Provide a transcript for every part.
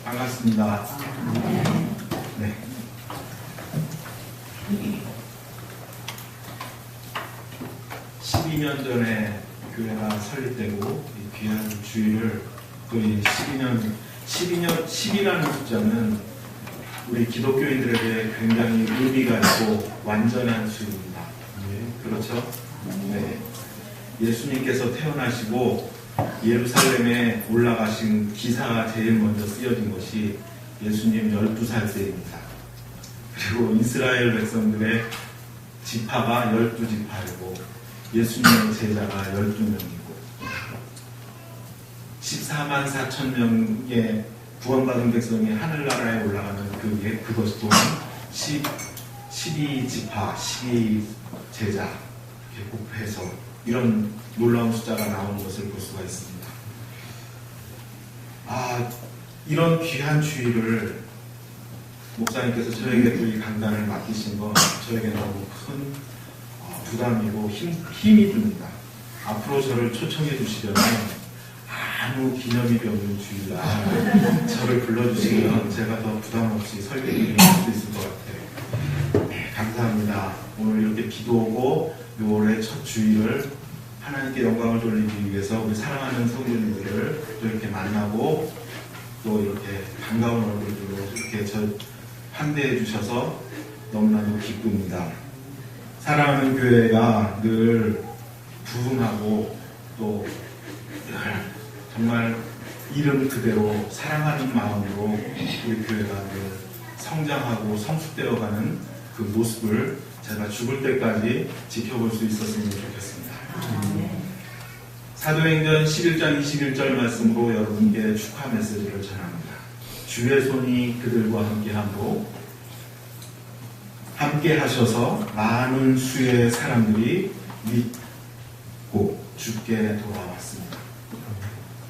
반갑습니다. 네. (12년) 전에 교회가 설립되고 이 귀한 주일을 거의 12이라는 숫자는 우리 기독교인들에게 굉장히 의미가 있고 완전한 주일입니다. 그렇죠? 네. 예수님께서 태어나시고 예루살렘에 올라가신 기사가 제일 먼저 쓰여진 것이 예수님 12살 때입니다. 그리고 이스라엘 백성들의 지파가 12지파이고 예수님의 제자가 12명이고 14만 4천 명의 구원받은 백성이 하늘나라에 올라가는 그것 또한 12지파, 12제자 이렇게 곱해서 이런 놀라운 숫자가 나오는 것을 볼 수가 있습니다. 이런 귀한 주일을 목사님께서 저에게 또 이 강단을 맡기신 건 저에게 너무 큰 부담이고 힘이 듭니다. 앞으로 저를 초청해 주시려면 아무 기념일이 없는 주일날 저를 불러주시면 제가 더 부담 없이 설교를 할 수 있을 것 같아요. 네, 감사합니다. 오늘 이렇게 기도하고 6월의 첫 주일을 하나님께 영광을 돌리기 위해서 우리 사랑하는 성도님들을 또 이렇게 만나고 또 이렇게 반가운 얼굴들로 이렇게 저 환대해 주셔서 너무나도 기쁩니다. 사랑하는 교회가 늘 부흥하고 또 정말 이름 그대로 사랑하는 마음으로 우리 교회가 늘 성장하고 성숙되어가는 그 모습을 제가 죽을 때까지 지켜볼 수 있었으면 좋겠습니다. 사도행전 11장 21절 말씀으로 여러분께 축하 메시지를 전합니다. 주의 손이 그들과 함께함으로 함께 하셔서 많은 수의 사람들이 믿고 주께 돌아왔습니다.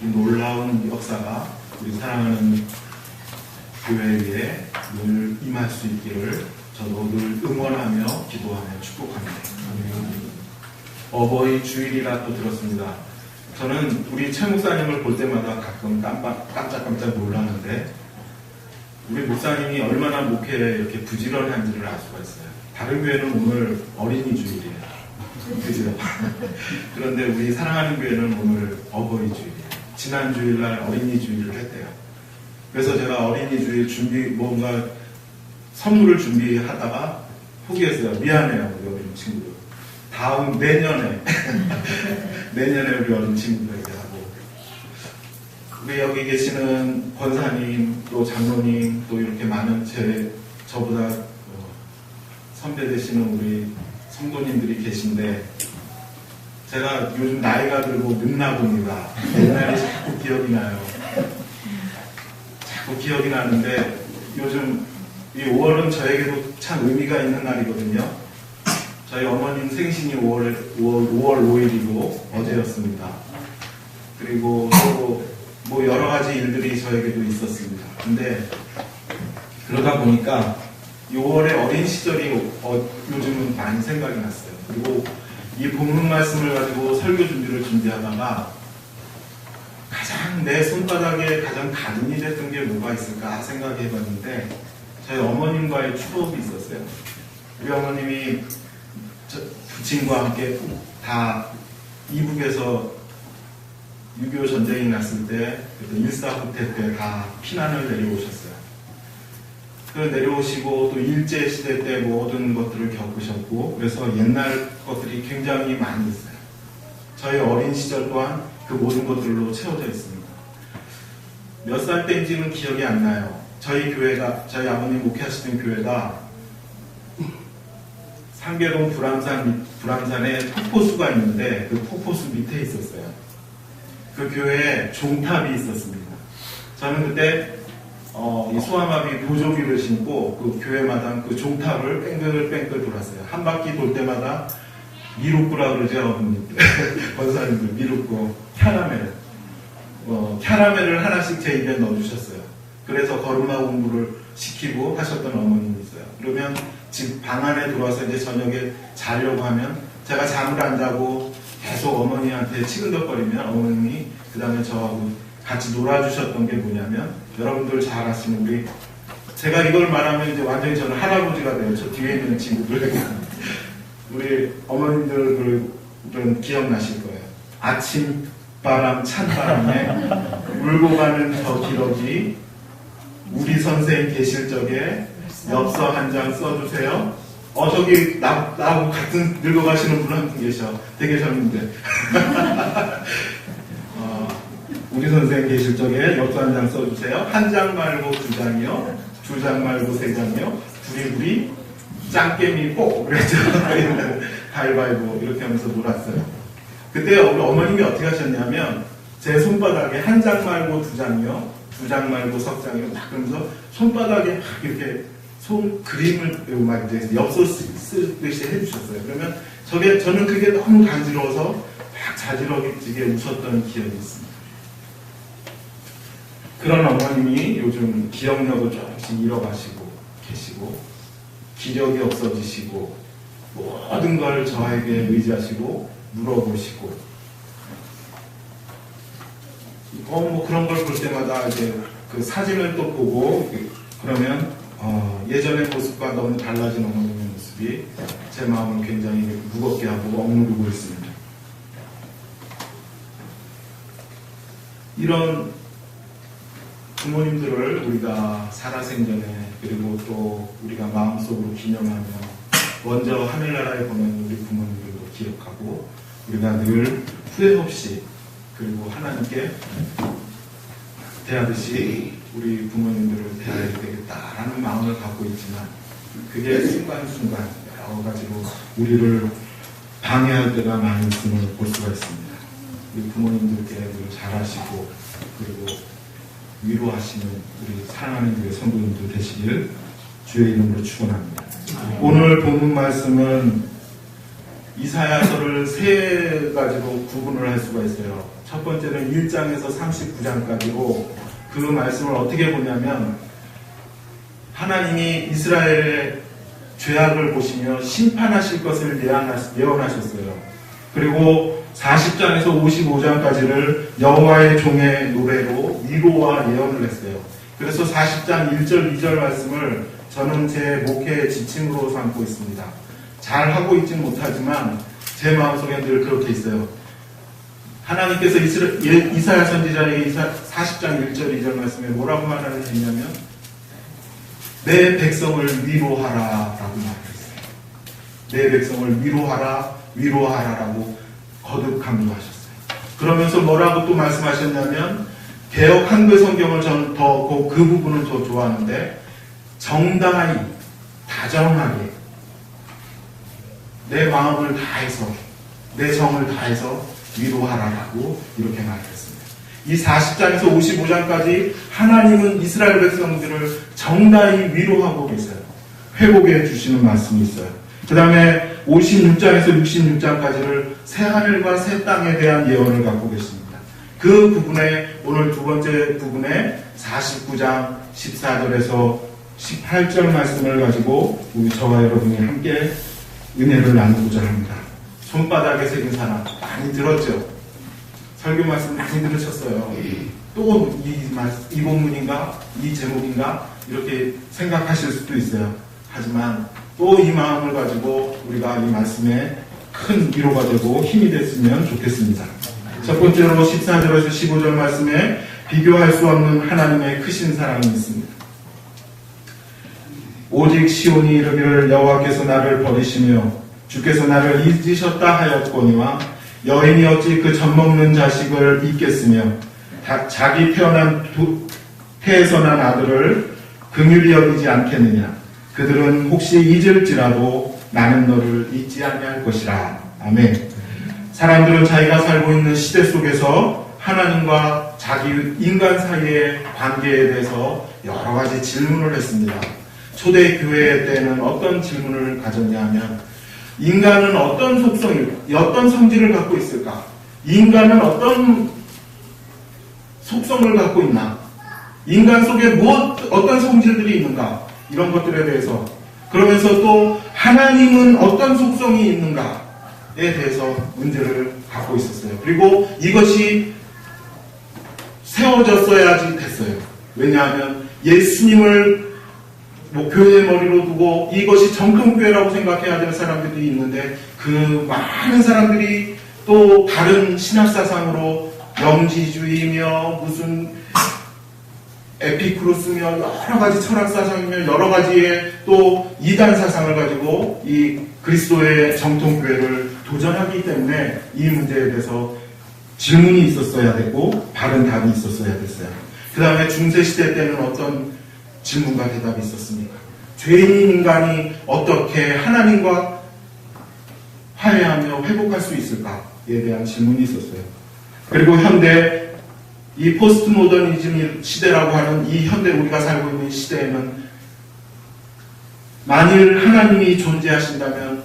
이 놀라운 역사가 우리 사랑하는 교회에 늘 임할 수 있기를 저도 늘 응원하며 기도하며 축복합니다. 어버이 주일이라 또 들었습니다. 저는 우리 최 목사님을 볼 때마다 가끔 깜짝깜짝 놀라는데 우리 목사님이 얼마나 목회에 이렇게 부지런한지를 알 수가 있어요. 다른 교회는 오늘 어린이 주일이에요. 그죠? 그런데 우리 사랑하는 교회는 오늘 어버이 주일이에요. 지난 주일날 어린이 주일을 했대요. 그래서 제가 어린이 주일 뭔가 선물을 준비하다가 포기했어요. 미안해요, 우리 어린 친구들. 다음 내년에 우리 어린 친구들에게 하고 우리 여기 계시는 권사님 또 장로님 또 이렇게 많은 저보다 선배 되시는 우리 성도님들이 계신데 제가 요즘 나이가 들고 늙나 봅니다. 옛날이 자꾸 기억이 나요. 자꾸 기억이 나는데 요즘 이 5월은 저에게도 참 의미가 있는 날이거든요. 저희 어머님 생신이 5월 5일이고 어제였습니다. 그리고 또 뭐 여러 가지 일들이 저에게도 있었습니다. 근데 그러다 보니까 6월의 어린 시절이 요즘은 많이 생각이 났어요. 그리고 이 본문 말씀을 가지고 설교 준비하다가 가장 내 손바닥에 가장 가든이 됐던 게 뭐가 있을까 생각해 봤는데 저희 어머님과의 추억이 있었어요. 우리 어머님이 부친과 함께 다 이북에서 6.25 전쟁이 났을 때 1.4후퇴 때 다 피난을 내려오셨어요. 내려오시고 또 일제시대 때 모든 것들을 겪으셨고 그래서 옛날 것들이 굉장히 많이 있어요. 저희 어린 시절 또한 그 모든 것들로 채워져 있습니다. 몇 살 때인지는 기억이 안 나요. 저희 아버님 목회하시던 교회가 상계동 불암산에 폭포수가 있는데 그 폭포수 밑에 있었어요. 그 교회에 종탑이 있었습니다. 저는 그때 이 소아마비 보조기를 신고 그 교회마다 그 종탑을 뺑글뺑글 돌았어요. 한 바퀴 돌 때마다 미루꾸라 그러죠. 권사님들 미루꾸 캐러멜을 하나씩 제 입에 넣어주셨어요. 그래서 걸음마 공부를 시키고 하셨던 어머님이 있어요. 그러면 집 방 안에 들어와서 이제 저녁에 자려고 하면 제가 잠을 안 자고 계속 어머니한테 치근덕거리면 어머님이 그 다음에 저하고 같이 놀아주셨던 게 뭐냐면, 여러분들 잘 아시는 제가 이걸 말하면 이제 완전히 저는 할아버지가 돼요. 저 뒤에 있는 친구들. 우리 어머님들은 기억나실 거예요. 아침바람, 찬바람에 울고 가는 저 기러기, 우리 선생님 계실 적에 엽서 한 장 써주세요. 저기 나하고 같은 늙어가시는 분 한 분 계셔. 되게 젊은데. 우리 선생님 계실 적에 엽서 한 장 써주세요. 한 장 말고 두 장이요. 두 장 말고 세 장이요. 둘이 짱깨미 꼭 그랬죠. 가위바위보 이렇게 하면서 놀았어요. 그때 우리 어머님이 어떻게 하셨냐면 제 손바닥에 한 장 말고 두 장이요. 두 장 말고 석 장이요. 막 그러면서 손바닥에 막 이렇게 그림을 막 이제 엽서 쓰듯이 해주셨어요. 그러면 저는 그게 너무 간지러워서 막 자지러지게 웃었던 기억이 있습니다. 그런 어머님이 요즘 기억력을 조금씩 잃어가시고 계시고 기력이 없어지시고 모든 걸 저에게 의지하시고 물어보시고 그런 걸 볼 때마다 이제 그 사진을 또 보고 그러면 예전의 모습과 너무 달라진 어머님의 모습이 제 마음을 굉장히 무겁게 하고 억누르고 있습니다. 이런 부모님들을 우리가 살아생전에 그리고 또 우리가 마음속으로 기념하며 먼저 하늘나라에 보낸 우리 부모님들도 기억하고 우리가 늘 후회 없이 그리고 하나님께 대하듯이 우리 부모님들을 대해야 되겠다라는 마음을 갖고 있지만 그게 순간순간 여러 가지로 우리를 방해할 때가 많이 있음을 볼 수가 있습니다. 우리 부모님들께 늘 잘하시고 그리고 위로하시는 우리 사랑하는 교회 성도님들 되시길 주의 이름으로 축원합니다. 오늘 본문 말씀은 이사야서를 세 가지로 구분을 할 수가 있어요. 첫 번째는 1장에서 39장까지로 그 말씀을 어떻게 보냐면 하나님이 이스라엘의 죄악을 보시며 심판하실 것을 예언하셨어요. 그리고 40장에서 55장까지를 여호와의 종의 노래로 위로와 예언을 했어요. 그래서 40장 1절 2절 말씀을 저는 제 목회의 지침으로 삼고 있습니다. 잘 하고 있지는 못하지만 제 마음속에 늘 그렇게 있어요. 하나님께서 이사야 선지자에게 40장 1절 2절 말씀에 뭐라고 말하셨냐면 내 백성을 위로하라 라고 말했어요. 내 백성을 위로하라라고 거듭 강조하셨어요. 그러면서 뭐라고 또 말씀하셨냐면 개역 한글 성경을 저는 그 부분을 더 좋아하는데 정당하게 다정하게 내 마음을 다해서 내 정을 다해서 위로하라라고 이렇게 말했습니다. 이 40장에서 55장까지 하나님은 이스라엘 백성들을 정당히 위로하고 계세요. 회복해 주시는 말씀이 있어요. 그 다음에 56장에서 66장까지를 새 하늘과 새 땅에 대한 예언을 갖고 계십니다. 그 부분에 오늘 두 번째 부분에 49장 14절에서 18절 말씀을 가지고 우리 저와 여러분이 함께 은혜를 나누고자 합니다. 손바닥에 새긴 사람 많이 들었죠? 설교 말씀 많이 들으셨어요. 또 이 본문인가? 이 제목인가? 이렇게 생각하실 수도 있어요. 하지만 또 이 마음을 가지고 우리가 이 말씀에 큰 위로가 되고 힘이 됐으면 좋겠습니다. 첫 번째로 14절에서 15절 말씀에 비교할 수 없는 하나님의 크신 사랑이 있습니다. 오직 시온이 이르기를 여호와께서 나를 버리시며 주께서 나를 잊으셨다 하였거니와 여인이 어찌 그 젖먹는 자식을 잊겠으며 자기 태에서 난 아들을 긍휼히 여기지 않겠느냐. 그들은 혹시 잊을지라도 나는 너를 잊지 아니할 것이라. 아멘. 사람들은 자기가 살고 있는 시대 속에서 하나님과 자기 인간 사이의 관계에 대해서 여러 가지 질문을 했습니다. 초대교회 때는 어떤 질문을 가졌냐 하면 인간은 어떤 어떤 성질을 갖고 있을까? 인간은 어떤 속성을 갖고 있나? 인간 속에 어떤 성질들이 있는가? 이런 것들에 대해서 그러면서 또 하나님은 어떤 속성이 있는가에 대해서 문제를 갖고 있었어요. 그리고 이것이 세워졌어야지 됐어요. 왜냐하면 예수님을 교회의 머리로 두고 이것이 정통교회라고 생각해야 될 사람들이 있는데 그 많은 사람들이 또 다른 신학사상으로 영지주의며 무슨 에피쿠로스며 여러 가지 철학사상이며 여러 가지의 또 이단 사상을 가지고 이 그리스도의 정통교회를 도전하기 때문에 이 문제에 대해서 질문이 있었어야 되고 바른 답이 있었어야 됐어요. 그 다음에 중세시대 때는 어떤 질문과 대답이 있었습니까? 죄인인 인간이 어떻게 하나님과 화해하며 회복할 수 있을까에 대한 질문이 있었어요. 그리고 현대 이 포스트 모더니즘 시대라고 하는 이 현대 우리가 살고 있는 시대에는 만일 하나님이 존재하신다면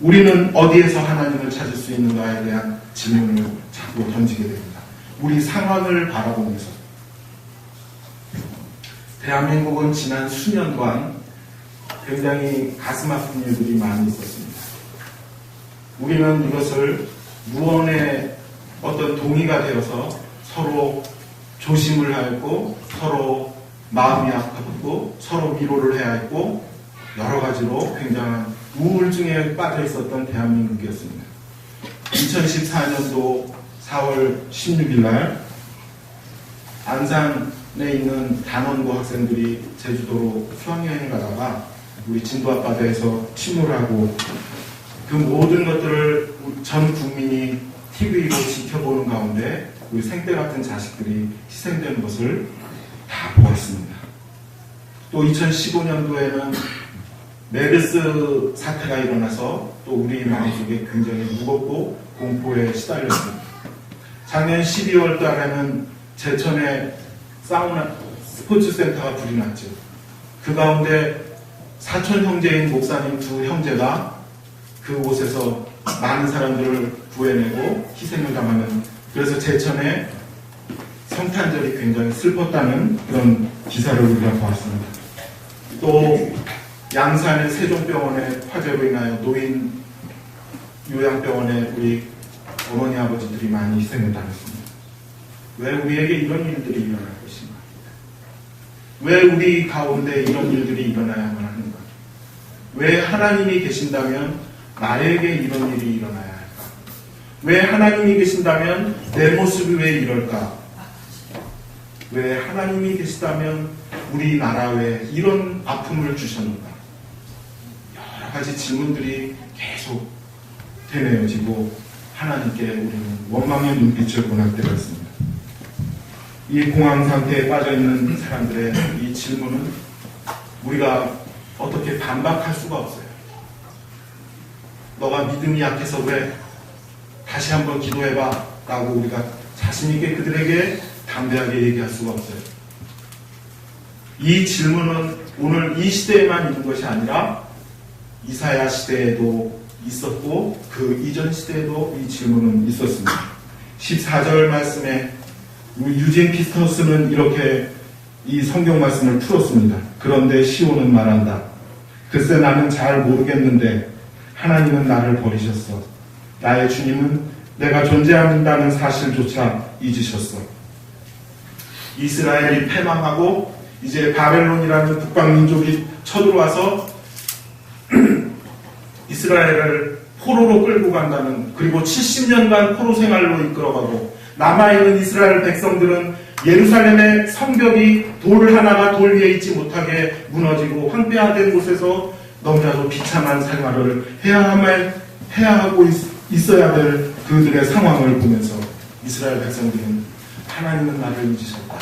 우리는 어디에서 하나님을 찾을 수 있는가에 대한 질문을 자꾸 던지게 됩니다. 우리 상황을 바라보면서. 대한민국은 지난 수년간 굉장히 가슴 아픈 일들이 많이 있었습니다. 우리는 이것을 무언의 어떤 동의가 되어서 서로 조심을 하였고 서로 마음이 아팠고 서로 위로를 해야 했고 여러 가지로 굉장한 우울증에 빠져 있었던 대한민국이었습니다. 2014년도 4월 16일 날 안산에 있는 단원고 학생들이 제주도로 수학여행 가다가 우리 진도 앞바다에서 침몰하고 그 모든 것들을 전 국민이 TV로 지켜보는 가운데 우리 생떼 같은 자식들이 희생되는 것을 다 보았습니다. 또 2015년도에는 메르스 사태가 일어나서 또 우리 마음속에 굉장히 무겁고 공포에 시달렸습니다. 작년 12월 달에는 제천에 사우나 스포츠센터가 불이 났죠. 그 가운데 사촌 형제인 목사님 두 형제가 그곳에서 많은 사람들을 구해내고 희생을 당하는, 그래서 제천에 성탄절이 굉장히 슬펐다는 그런 기사를 우리가 보았습니다. 또 양산의 세종병원의 화재로 인하여 노인 요양병원에 우리 어머니 아버지들이 많이 희생을 당했습니다. 왜 우리에게 이런 일들이 일어날 것인가? 왜 우리 가운데 이런 일들이 일어나야만 하는가? 왜 하나님이 계신다면 나에게 이런 일이 일어나야 할까? 왜 하나님이 계신다면 내 모습이 왜 이럴까? 왜 하나님이 계시다면 우리나라에 이런 아픔을 주셨는가? 여러 가지 질문들이 계속 되뇌어지고 하나님께 우리는 원망의 눈빛을 보낼 때가 있습니다. 이 공황 상태에 빠져있는 사람들의 이 질문은 우리가 어떻게 반박할 수가 없어요. 너가 믿음이 약해서 왜 다시 한번 기도해봐 라고 우리가 자신있게 그들에게 담대하게 얘기할 수가 없어요. 이 질문은 오늘 이 시대에만 있는 것이 아니라 이사야 시대에도 있었고 그 이전 시대에도 이 질문은 있었습니다. 14절 말씀에 유진 피터스는 이렇게 이 성경 말씀을 풀었습니다. 그런데 시온은 말한다. 글쎄 나는 잘 모르겠는데 하나님은 나를 버리셨어. 나의 주님은 내가 존재한다는 사실조차 잊으셨어. 이스라엘이 패망하고 이제 바벨론이라는 북방민족이 쳐들어와서 이스라엘을 포로로 끌고 간다는, 그리고 70년간 포로 생활로 이끌어가고 남아있는 이스라엘 백성들은 예루살렘의 성벽이 돌 하나가 돌 위에 있지 못하게 무너지고 황폐화된 곳에서 너무나도 비참한 생활을 해야 하고 있어야 될 그들의 상황을 보면서 이스라엘 백성들은 하나님은 나를 잊으셨다,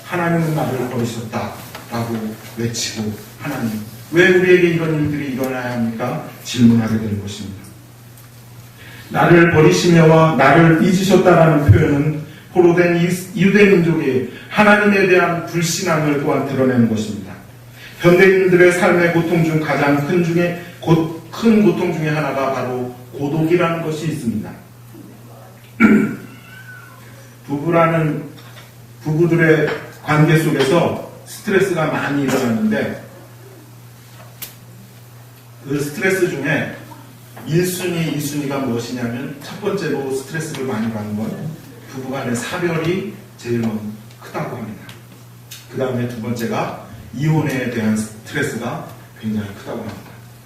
하나님은 나를 버리셨다 라고 외치고 하나님 왜 우리에게 이런 일들이 일어나야 합니까? 질문하게 되는 것입니다. 나를 버리시며와 나를 잊으셨다라는 표현은 포로된 유대민족이 하나님에 대한 불신앙을 또한 드러내는 것입니다. 현대인들의 삶의 고통 중 가장 큰 고통 중에 하나가 바로 고독이라는 것이 있습니다. 부부들의 관계 속에서 스트레스가 많이 일어나는데 그 스트레스 중에 1순위, 2순위가 무엇이냐면 첫 번째로 스트레스를 많이 받는 건 부부간의 사별이 제일 크다고 합니다. 그 다음에 두 번째가 이혼에 대한 스트레스가 굉장히 크다고 합니다.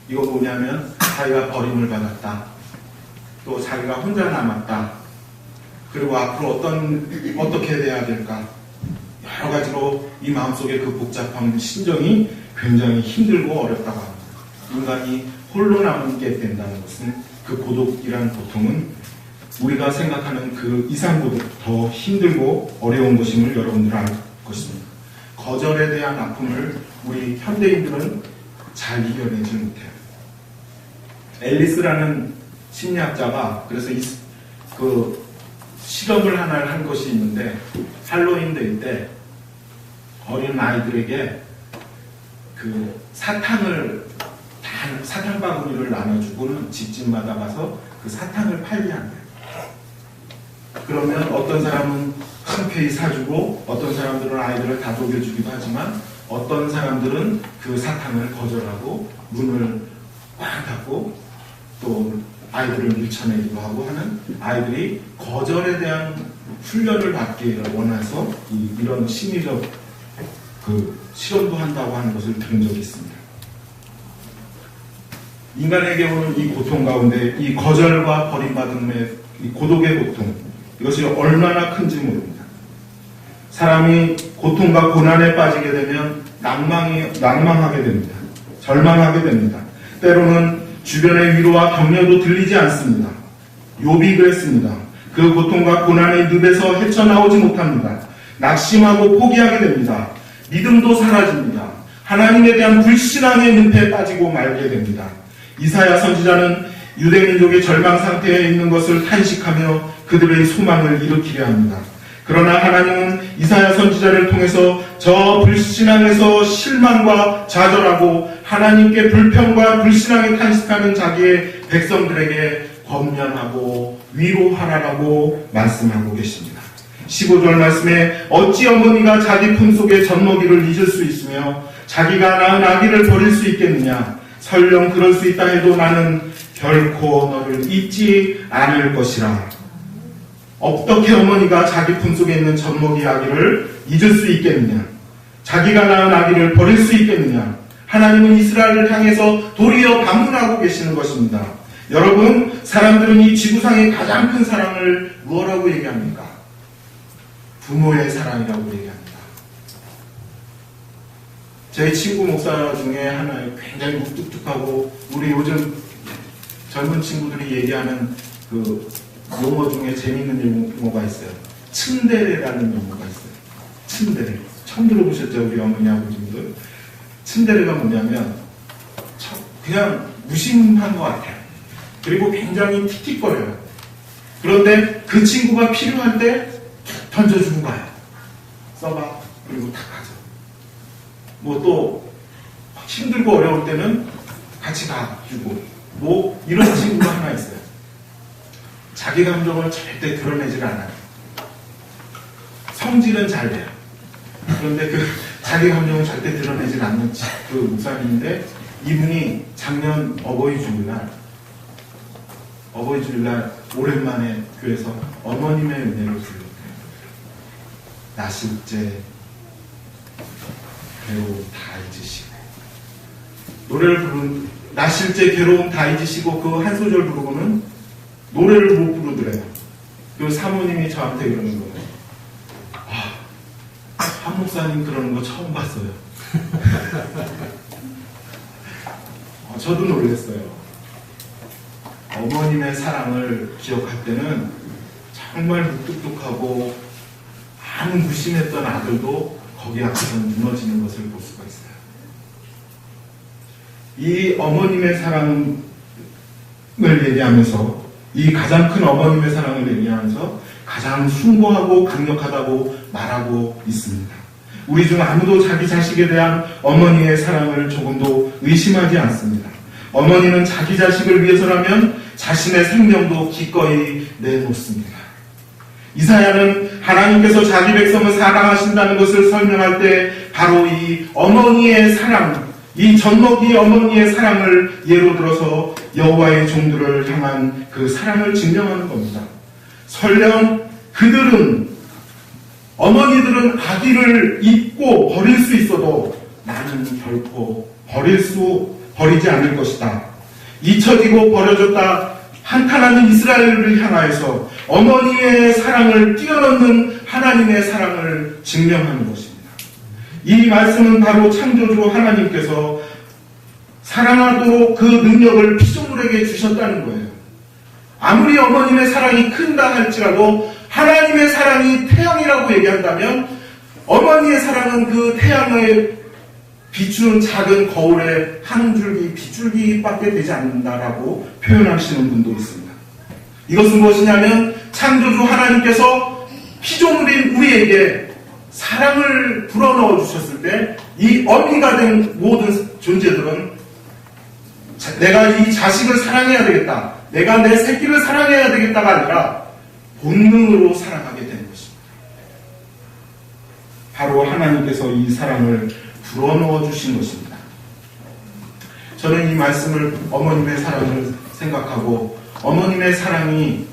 이거 뭐냐면 자기가 버림을 받았다. 또 자기가 혼자 남았다. 그리고 앞으로 어떻게 돼야 될까. 여러 가지로 이 마음속에 그 복잡한 신정이 굉장히 힘들고 어렵다고 합니다. 인간이 홀로 남게 된다는 것은 그 고독이라는 고통은 우리가 생각하는 그 이상보다 더 힘들고 어려운 것임을 여러분들 알 것입니다. 거절에 대한 아픔을 우리 현대인들은 잘 이겨내지 못해요. 앨리스라는 심리학자가 그래서 그 실험을 하나를 한 것이 있는데 할로윈 데이 때 어린 아이들에게 그 사탕 바구니를 나눠주고는 집집마다 가서 그 사탕을 팔게 한대요. 그러면 어떤 사람은 흔쾌히 사주고 어떤 사람들은 아이들을 다독여주기도 하지만 어떤 사람들은 그 사탕을 거절하고 문을 꽉 닫고 또 아이들을 밀쳐내기도 하고 하는 아이들이 거절에 대한 훈련을 받기 원해서 이런 심리적 그 실험도 한다고 하는 것을 들은 적이 있습니다. 인간에게 오는 이 고통 가운데 이 거절과 버림받음의 이 고독의 고통, 이것이 얼마나 큰지 모릅니다. 사람이 고통과 고난에 빠지게 되면 낭망하게 됩니다. 절망하게 됩니다. 때로는 주변의 위로와 격려도 들리지 않습니다. 욥이 그랬습니다. 그 고통과 고난의 늪에서 헤쳐나오지 못합니다. 낙심하고 포기하게 됩니다. 믿음도 사라집니다. 하나님에 대한 불신앙의 늪에 빠지고 말게 됩니다. 이사야 선지자는 유대민족의 절망 상태에 있는 것을 탄식하며 그들의 소망을 일으키려 합니다. 그러나 하나님은 이사야 선지자를 통해서 저 불신앙에서 실망과 좌절하고 하나님께 불평과 불신앙에 탄식하는 자기의 백성들에게 권면하고 위로하라고 말씀하고 계십니다. 15절 말씀에 어찌 어머니가 자기 품속의 젖먹이를 잊을 수 있으며 자기가 낳은 아기를 버릴 수 있겠느냐. 설령 그럴 수 있다 해도 나는 결코 너를 잊지 않을 것이라. 어떻게 어머니가 자기 품속에 있는 젖먹이 아기를 잊을 수 있겠느냐. 자기가 낳은 아기를 버릴 수 있겠느냐. 하나님은 이스라엘을 향해서 도리어 반문하고 계시는 것입니다. 여러분, 사람들은 이 지구상의 가장 큰 사랑을 무엇라고 얘기합니까? 부모의 사랑이라고 얘기합니다. 제 친구 목사 중에 하나의 굉장히 묵뚝뚝하고 우리 요즘 젊은 친구들이 얘기하는 그 용어 중에 재밌는 용어가 있어요. 츤데레라는 용어가 있어요. 츤데레. 처음 들어보셨죠? 우리 어머니 아버지분들. 츤데레가 뭐냐면 그냥 무심한 것 같아요. 그리고 굉장히 틱틱거려요. 그런데 그 친구가 필요할 때 던져주고 가요. 써봐. 그리고 탁 가죠. 뭐 또 힘들고 어려울 때는 같이 가주고 뭐 이런 친구가 하나 있어요. 자기 감정을 절대 드러내질 않아요. 성질은 잘 돼요. 그런데 그 자기 감정을 절대 드러내질 않는 그 목사님인데 이분이 작년 어버이 주일날 오랜만에 교회에서 어머님의 은혜를 불렀대요. 나실제 괴로움 다 잊으시고 노래를 부른 나실제 괴로움 다 잊으시고 그 한 소절 부르고는 노래를 못 부르더래요. 그 사모님이 저한테 그러는 거예요. 한 목사님 그러는 거 처음 봤어요. 저도 놀랐어요. 어머님의 사랑을 기억할 때는 정말 묵뚝뚝하고 아무 무심했던 아들도 거기 앞에서 무너지는 것을 볼 수가 있어요. 이 어머님의 사랑을 얘기하면서 이 가장 큰 어머님의 사랑을 얘기하면서 가장 숭고하고 강력하다고 말하고 있습니다. 우리 중 아무도 자기 자식에 대한 어머니의 사랑을 조금도 의심하지 않습니다. 어머니는 자기 자식을 위해서라면 자신의 생명도 기꺼이 내놓습니다. 이사야는 하나님께서 자기 백성을 사랑하신다는 것을 설명할 때 바로 이 어머니의 사랑, 이 젖먹이 어머니의 사랑을 예로 들어서 여호와의 종들을 향한 그 사랑을 증명하는 겁니다. 설령 어머니들은 아기를 잊고 버릴 수 있어도 나는 결코 버리지 않을 것이다. 잊혀지고 버려졌다 한탄하는 이스라엘을 향하여서 어머니의 사랑을 뛰어넘는 하나님의 사랑을 증명하는 것입니다. 이 말씀은 바로 창조주 하나님께서 사랑하도록 그 능력을 피조물에게 주셨다는 거예요. 아무리 어머님의 사랑이 큰다 할지라도 하나님의 사랑이 태양이라고 얘기한다면 어머니의 사랑은 그 태양을 비추는 작은 거울의 한 줄기, 빗줄기밖에 되지 않는다라고 표현하시는 분도 있습니다. 이것은 무엇이냐면 창조주 하나님께서 피조물인 우리에게 사랑을 불어넣어 주셨을 때 이 어미가 된 모든 존재들은 내가 이 자식을 사랑해야 되겠다, 내가 내 새끼를 사랑해야 되겠다가 아니라 본능으로 사랑하게 된 것입니다. 바로 하나님께서 이 사랑을 불어넣어 주신 것입니다. 저는 이 말씀을 어머님의 사랑을 생각하고 어머님의 사랑이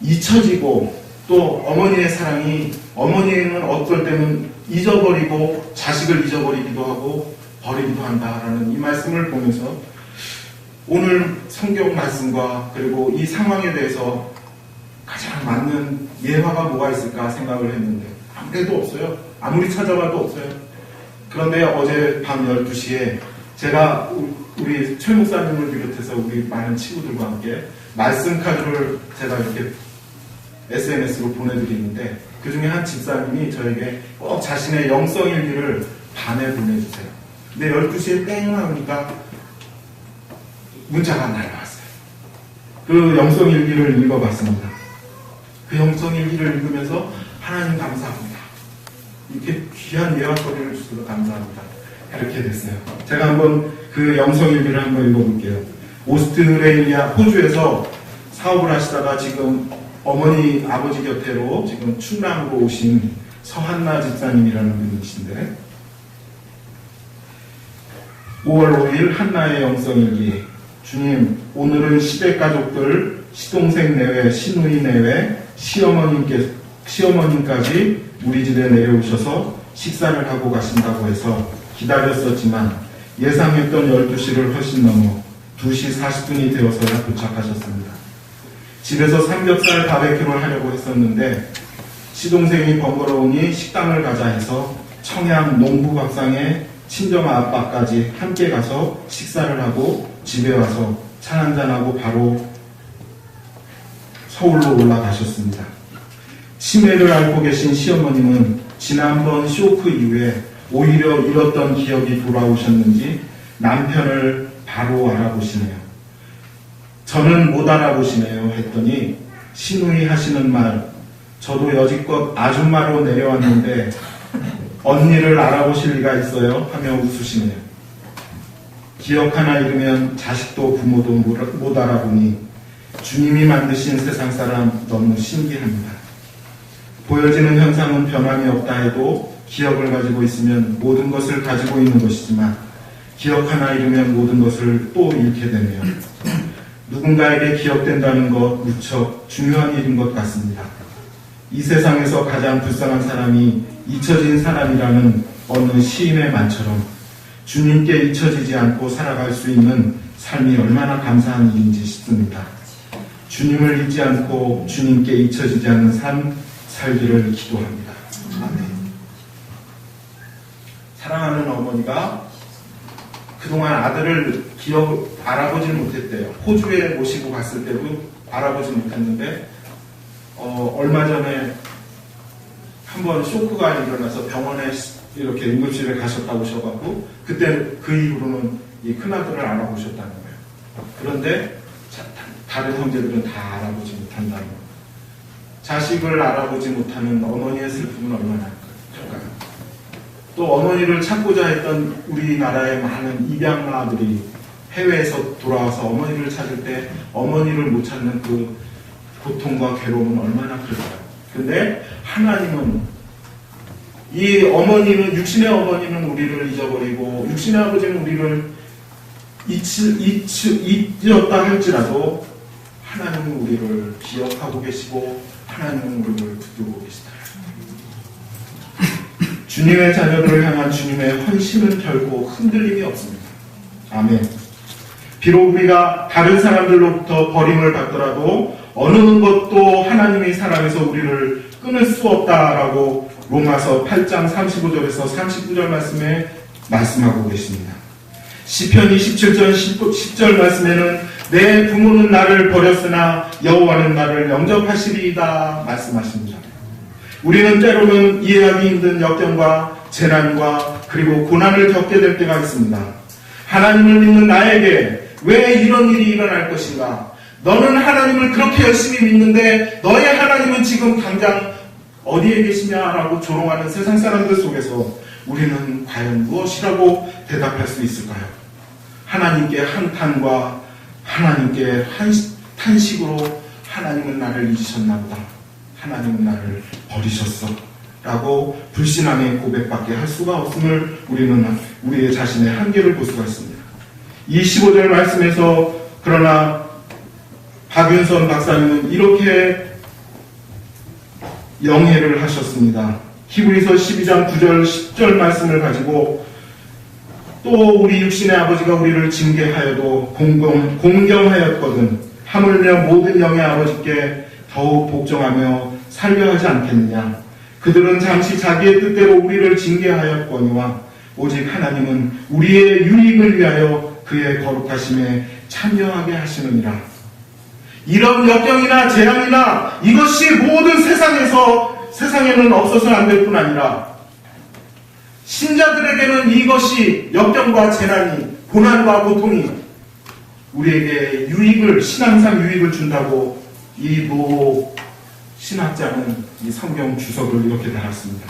잊혀지고 또 어머니의 사랑이 어머니는 어떨 때는 잊어버리고 자식을 잊어버리기도 하고 버리기도 한다라는 이 말씀을 보면서 오늘 성경 말씀과 그리고 이 상황에 대해서 가장 맞는 예화가 뭐가 있을까 생각을 했는데 아무래도 없어요. 아무리 찾아봐도 없어요. 그런데 어제 밤 12시에 제가 우리 최 목사님을 비롯해서 우리 많은 친구들과 함께 말씀 카드를 제가 이렇게 SNS로 보내드리는데 그 중에 한 집사님이 저에게 꼭 자신의 영성 일기를 밤에 보내주세요. 근데 12시에 땡 하니까 문자가 날라왔어요. 그 영성 일기를 읽어봤습니다. 그 영성 일기를 읽으면서 하나님 감사합니다. 이렇게 귀한 예화거리를 주셔서 감사합니다. 이렇게 됐어요. 제가 한번 그 영성 일기를 한번 읽어볼게요. 오스트레일리아 호주에서 사업을 하시다가 지금 어머니 아버지 곁으로 지금 충남으로 오신 서한나 집사님이라는 분이신데 5월 5일 한나의 영성일기. 주님, 오늘은 시댁 가족들, 시동생 내외, 시누이 내외, 시어머님까지 우리 집에 내려오셔서 식사를 하고 가신다고 해서 기다렸었지만 예상했던 12시를 훨씬 넘어 2시 40분이 되어서야 도착하셨습니다. 집에서 삼겹살 바베큐를 하려고 했었는데 시동생이 번거로우니 식당을 가자 해서 청양 농부밥상에 친정아 아빠까지 함께 가서 식사를 하고 집에 와서 차 한잔하고 바로 서울로 올라가셨습니다. 치매를 앓고 계신 시어머님은 지난번 쇼크 이후에 오히려 잃었던 기억이 돌아오셨는지 남편을 바로 알아보시네요. 저는 못 알아보시네요 했더니 시누이 하시는 말, 저도 여지껏 아줌마로 내려왔는데 언니를 알아보실 리가 있어요 하며 웃으시네요. 기억 하나 잃으면 자식도 부모도 못 알아보니 주님이 만드신 세상 사람 너무 신기합니다. 보여지는 현상은 변함이 없다 해도 기억을 가지고 있으면 모든 것을 가지고 있는 것이지만 기억 하나 잃으면 모든 것을 또 잃게 되네요. 누군가에게 기억된다는 것 무척 중요한 일인 것 같습니다. 이 세상에서 가장 불쌍한 사람이 잊혀진 사람이라는 어느 시인의 말처럼 주님께 잊혀지지 않고 살아갈 수 있는 삶이 얼마나 감사한 일인지 싶습니다. 주님을 잊지 않고 주님께 잊혀지지 않는 삶 살기를 기도합니다. 아멘. 사랑하는 어머니가 그동안 아들을 알아보지 못했대요. 호주에 모시고 갔을 때도 알아보지 못했는데 얼마 전에 한번 쇼크가 일어나서 병원에 이렇게 응급실에 가셨다고 하셔가지고 그때 그 이후로는 이 큰아들을 알아보셨다는 거예요. 그런데 다른 형제들은 다 알아보지 못한다는 거예요. 자식을 알아보지 못하는 어머니의 슬픔은 얼마나 클까요? 또 어머니를 찾고자 했던 우리나라의 많은 입양아들이 해외에서 돌아와서 어머니를 찾을 때 어머니를 못 찾는 그 고통과 괴로움은 얼마나 클까요? 근데 하나님은 이 어머니는, 육신의 어머니는 우리를 잊어버리고 육신의 아버지는 우리를 잊었다 할지라도 하나님은 우리를 기억하고 계시고 하나님은 우리를 붙들고 계시다. 주님의 자녀들을 향한 주님의 헌신은 결코 흔들림이 없습니다. 아멘. 비록 우리가 다른 사람들로부터 버림을 받더라도 어느 것도 하나님의 사랑에서 우리를 끊을 수 없다라고 로마서 8장 35절에서 39절 말씀에 말씀하고 계십니다. 시편 27절 10절 말씀에는 내 부모는 나를 버렸으나 여호와는 나를 영접하시리이다 말씀하십니다. 우리는 때로는 이해하기 힘든 역경과 재난과 그리고 고난을 겪게 될 때가 있습니다. 하나님을 믿는 나에게 왜 이런 일이 일어날 것인가? 너는 하나님을 그렇게 열심히 믿는데 너의 하나님은 지금 당장 어디에 계시냐라고 조롱하는 세상 사람들 속에서 우리는 과연 무엇이라고 대답할 수 있을까요? 하나님께 한탄과 하나님께 탄식으로 하나님은 나를 잊으셨나 보다. 하나님은 나를 버리셨어. 라고 불신앙의 고백밖에 할 수가 없음을 우리는 우리의 자신의 한계를 볼 수가 있습니다. 이 15절 말씀에서 그러나 박윤선 박사님은 이렇게 영해를 하셨습니다. 히브리서 12장 9절 10절 말씀을 가지고 또 우리 육신의 아버지가 우리를 징계하여도 공경하였거든 하물며 모든 영의 아버지께 더욱 복종하며 살려 하지 않겠느냐. 그들은 잠시 자기의 뜻대로 우리를 징계하였거니와 오직 하나님은 우리의 유익을 위하여 그의 거룩하심에 참여하게 하시느니라. 이런 역경이나 재앙이나 이것이 모든 세상에는 없어서는 안 될 뿐 아니라 신자들에게는 이것이 역경과 재난이 고난과 고통이 우리에게 신앙상 유익을 준다고 이 노 신학자는 이 성경 주석을 이렇게 달았습니다.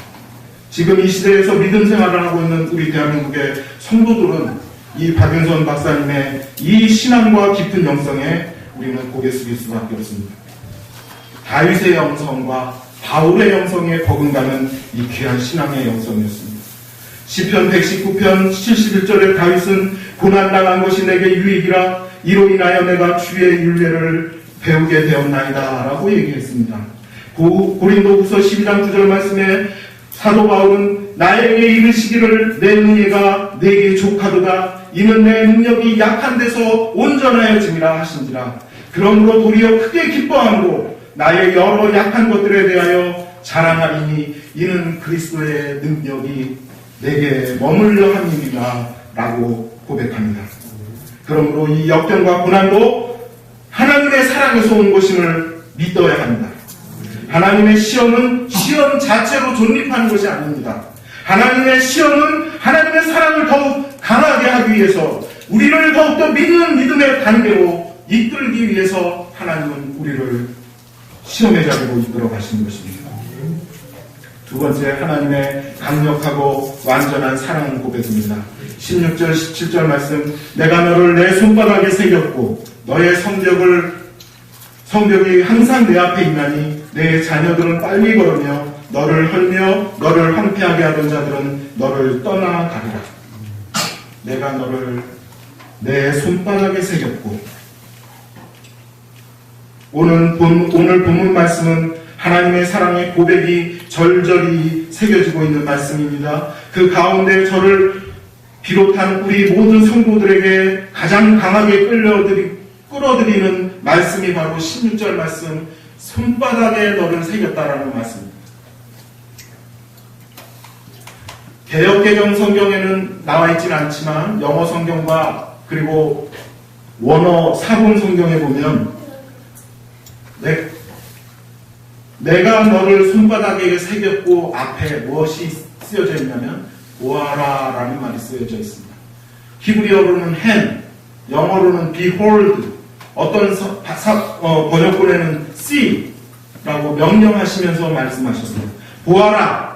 지금 이 시대에서 믿음 생활을 하고 있는 우리 대한민국의 성도들은 이 박윤선 박사님의 이 신앙과 깊은 영성에 우리는 고개 숙일 수밖에 없습니다. 다윗의 영성과 바울의 영성에 버금가는 이 귀한 신앙의 영성이었습니다. 시편 119편 71절에 다윗은 고난당한 것이 내게 유익이라 이로 인하여 내가 주의 율례를 배우게 되었나이다 라고 얘기했습니다. 고린도후서 12장 9절 말씀에 사도 바울은 나에게 이르시기를 내 은혜가 내게 족하도다 이는 내 능력이 약한 데서 온전하여짐이라 하신지라. 그러므로 도리어 크게 기뻐함으로 나의 여러 약한 것들에 대하여 자랑하리니 이는 그리스도의 능력이 내게 머물러 함이니라 라고 고백합니다. 그러므로 이 역경과 고난도 하나님의 사랑에서 온 것임을 믿어야 합니다. 하나님의 시험은 시험 자체로 존립하는 것이 아닙니다. 하나님의 시험은 하나님의 사랑을 더욱 강하게 하기 위해서 우리를 더욱더 믿는 믿음의 단계로 이끌기 위해서 하나님은 우리를 시험의 자리로 이끌어 가시는 것입니다. 두 번째, 하나님의 강력하고 완전한 사랑 고백입니다. 16절 17절 말씀, 내가 너를 내 손바닥에 새겼고 너의 성벽이 항상 내 앞에 있나니 내 자녀들은 빨리 걸으며 너를 헐며 너를 황폐하게 하던 자들은 너를 떠나가리라. 내가 너를 내 손바닥에 새겼고. 오늘 본문 말씀은 하나님의 사랑의 고백이 절절히 새겨지고 있는 말씀입니다. 그 가운데 저를 비롯한 우리 모든 성도들에게 가장 강하게 끌어들이는 말씀이 바로 16절 말씀, 손바닥에 너를 새겼다라는 말씀입니다. 개역개정 성경에는 나와 있지는 않지만 영어 성경과 그리고 원어 사본 성경에 보면 내가 너를 손바닥에 새겼고 앞에 무엇이 쓰여져 있냐면 보아라라는 말이 쓰여져 있습니다. 히브리어로는 hand, 영어로는 behold, 어떤 번역본에는 see라고 명령하시면서 말씀하셨습니다. 보아라.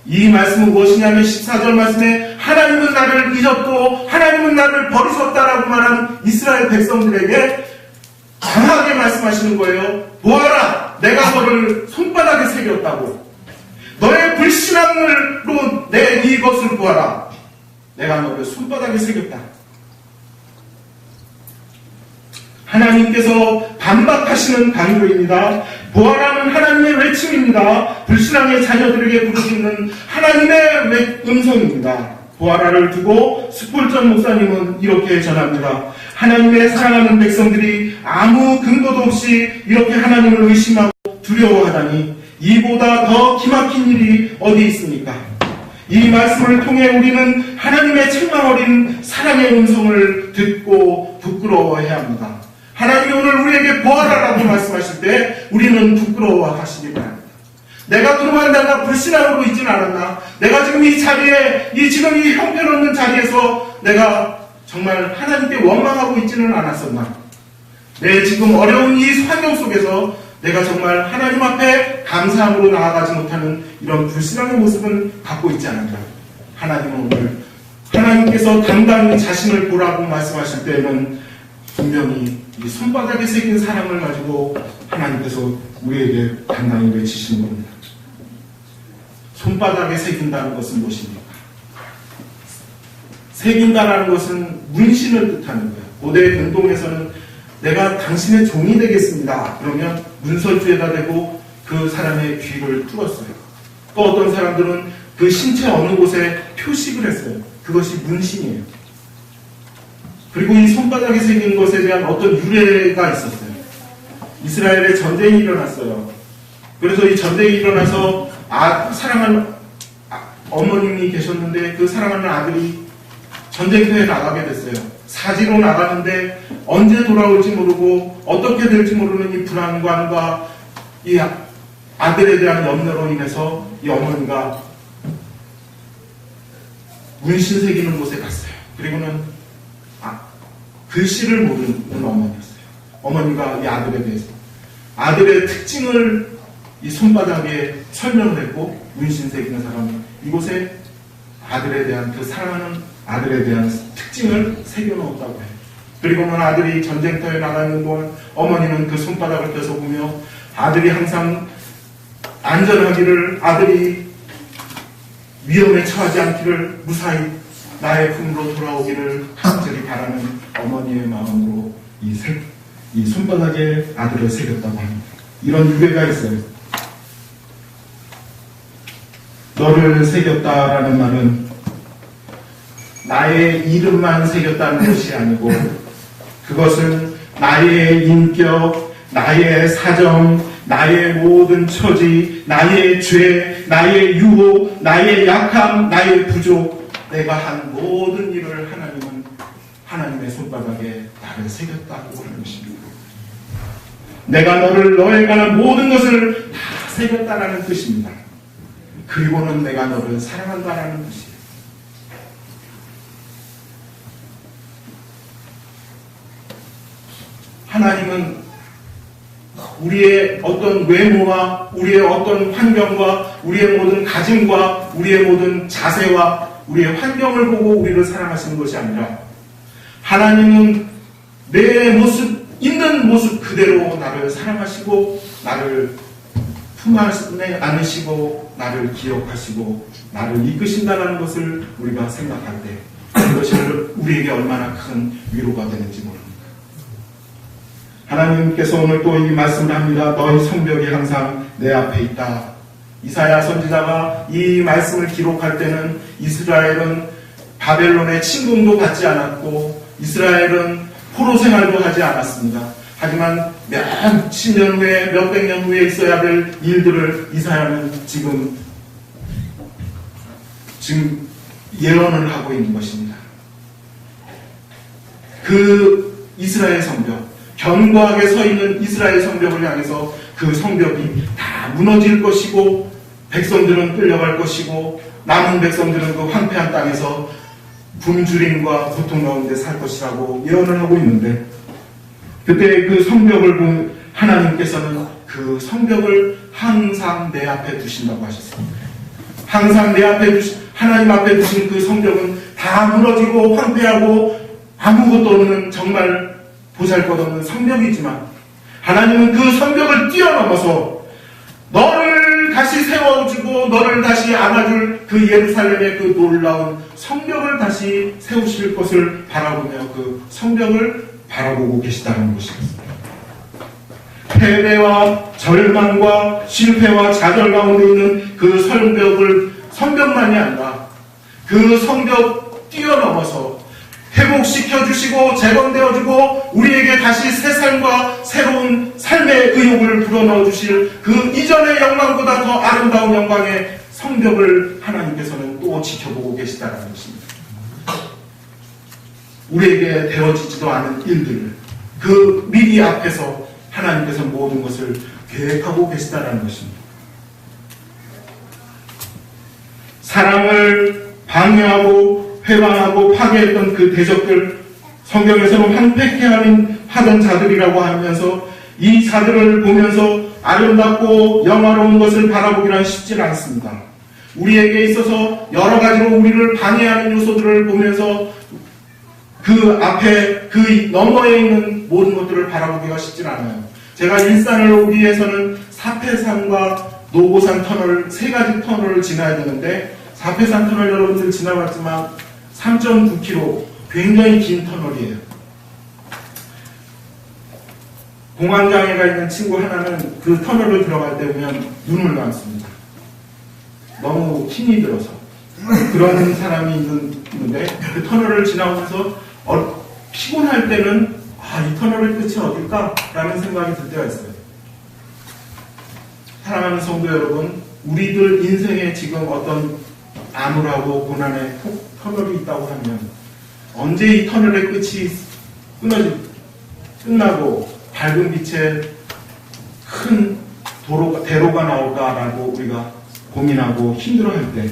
이 말씀은 무엇이냐면 14절 말씀에 하나님은 나를 잊었고 하나님은 나를 버리셨다라고 말한 이스라엘 백성들에게 강하게 말씀하시는 거예요. 보아라, 내가 너를 손바닥에 새겼다고. 너의 불신앙으로 내 이것을 보아라. 내가 너를 손바닥에 새겼다. 하나님께서 반박하시는 강조입니다. 부활하는 하나님의 외침입니다. 불신앙의 자녀들에게 부르짖는 하나님의 음성입니다. 부활하를 두고 스폴전 목사님은 이렇게 전합니다. 하나님의 사랑하는 백성들이 아무 근거도 없이 이렇게 하나님을 의심하고 두려워하다니 이보다 더 기막힌 일이 어디 있습니까? 이 말씀을 통해 우리는 하나님의 책망 어린 사랑의 음성을 듣고 부끄러워해야 합니다. 하나님이 오늘 우리에게 부활하라고 말씀하실 때 우리는 부끄러워하시기 바랍니다. 내가 그동안 내가 불신앙으로 있진 않았나? 내가 지금 이 자리에, 지금 이 형편없는 자리에서 내가 정말 하나님께 원망하고 있지는 않았었나? 내 지금 어려운 이 환경 속에서 내가 정말 하나님 앞에 감사함으로 나아가지 못하는 이런 불신앙의 모습은 갖고 있지 않은가? 하나님은 오늘 하나님께서 당당히 자신을 보라고 말씀하실 때에는 분명히 이 손바닥에 새긴 사랑을 가지고 하나님께서 우리에게 당당히 외치시는 겁니다. 손바닥에 새긴다는 것은 무엇입니까? 새긴다라는 것은 문신을 뜻하는 거예요. 고대 근동에서는 내가 당신의 종이 되겠습니다. 그러면 문설주에다 대고 그 사람의 귀를 뚫었어요. 또 어떤 사람들은 그 신체 어느 곳에 표식을 했어요. 그것이 문신이에요. 그리고 이 손바닥에 새긴 것에 대한 어떤 유래가 있었어요. 이스라엘에 전쟁이 일어났어요. 그래서 이 전쟁이 일어나서 사랑하는 어머님이 계셨는데 그 사랑하는 아들이 전쟁터에 나가게 됐어요. 사지로 나가는데 언제 돌아올지 모르고 어떻게 될지 모르는 이 불안감과 이 아들에 대한 염려로 인해서 이 어머니가 문신 새기는 곳에 갔어요. 그리고는 글씨를 모르는 어머니였어요. 어머니가 이 아들에 대해서 아들의 특징을 이 손바닥에 설명을 했고 문신 새기는 사람이 이곳에 아들에 대한 그 사랑하는 아들에 대한 특징을 새겨놓았다고 해요. 그리고는 아들이 전쟁터에 나가는 동안 어머니는 그 손바닥을 펴서보며 아들이 항상 안전하기를, 아들이 위험에 처하지 않기를, 무사히 나의 품으로 돌아오기를 간절히 바라는 어머니의 마음으로 이 손바닥에 아들을 새겼다고 합니다. 이런 유래가 있어요. 너를 새겼다라는 말은 나의 이름만 새겼다는 것이 아니고 그것은 나의 인격, 나의 사정, 나의 모든 처지, 나의 죄, 나의 유혹, 나의 약함, 나의 부족, 내가 한 모든 일을 하나님은 하나님의 손바닥에 나를 새겼다고 하는 것입니다. 내가 너에 관한 모든 것을 다 새겼다라는 뜻입니다. 그리고는 내가 너를 사랑한다라는 뜻이에요. 하나님은 우리의 어떤 외모와 우리의 어떤 환경과 우리의 모든 가짐과 우리의 모든 자세와 우리의 환경을 보고 우리를 사랑하시는 것이 아니라 하나님은 내 모습, 있는 모습 그대로 나를 사랑하시고 나를 품 안에 안으시고 나를 기억하시고 나를 이끄신다는 것을 우리가 생각할 때 그것이 우리에게 얼마나 큰 위로가 되는지 모릅니다. 하나님께서 오늘 또 이 말씀을 합니다. 너희 성벽이 항상 내 앞에 있다. 이사야 선지자가 이 말씀을 기록할 때는 이스라엘은 바벨론의 침공도 받지 않았고 이스라엘은 포로 생활도 하지 않았습니다. 하지만 몇십 년 후에 몇백 년 후에 있어야 될 일들을 이사야는 지금 예언을 하고 있는 것입니다. 그 이스라엘 성벽, 견고하게 서 있는 이스라엘 성벽을 향해서 그 성벽이 다 무너질 것이고 백성들은 끌려갈 것이고 남은 백성들은 그 황폐한 땅에서 굶주림과 고통 가운데 살 것이라고 예언을 하고 있는데 그때 그 성벽을 본 하나님께서는 그 성벽을 항상 내 앞에 두신다고 하셨습니다. 항상 내 앞에 하나님 앞에 두신 그 성벽은 다 무너지고 황폐하고 아무것도 없는 정말 보잘것없는 성벽이지만 하나님은 그 성벽을 뛰어넘어서 너를 다시 세워주고 너를 다시 안아줄 그 예루살렘의 그 놀라운 성벽을 다시 세우실 것을 바라보며 그 성벽을 바라보고 계시다는 것입니다. 패배와 절망과 실패와 좌절 가운데 있는 그 성벽만이 아니라 그 성벽 뛰어넘어서 회복시켜주시고 재건되어주고 우리에게 다시 새 삶과 새로운 삶의 의욕을 불어넣어 주실 그 이전의 영광보다 더 아름다운 영광의 성벽을 하나님께서는 또 지켜보고 계시다는 것입니다. 우리에게 되어지지도 않은 일들을 그 미리 앞에서 하나님께서 모든 것을 계획하고 계시다는 것입니다. 사랑을 방해하고 회방하고 파괴했던 그 대적들, 성경에서는 황폐케 하던 자들이라고 하면서 이 자들을 보면서 아름답고 영화로운 것을 바라보기란 쉽지는 않습니다. 우리에게 있어서 여러 가지로 우리를 방해하는 요소들을 보면서 그 앞에 그 너머에 있는 모든 것들을 바라보기가 쉽지 않아요. 제가 일산을 오기 위해서는 사패산과 노고산 터널, 세 가지 터널을 지나야 되는데 사패산 터널 여러분들 지나봤지만 3.9km 굉장히 긴 터널이에요. 공황장애가 있는 친구 하나는 그 터널을 들어갈 때 보면 눈을 감습니다. 너무 힘이 들어서 그런 사람이 있는데 그 터널을 지나오면서 피곤할 때는 이 터널의 끝이 어딜까? 라는 생각이 들 때가 있어요. 사랑하는 성도 여러분, 우리들 인생에 지금 어떤 암울하고 고난의 터널이 있다고 하면 언제 이 터널의 끝이 끝나고 밝은 빛에 큰 대로가 나올까라고 우리가 고민하고 힘들어할 때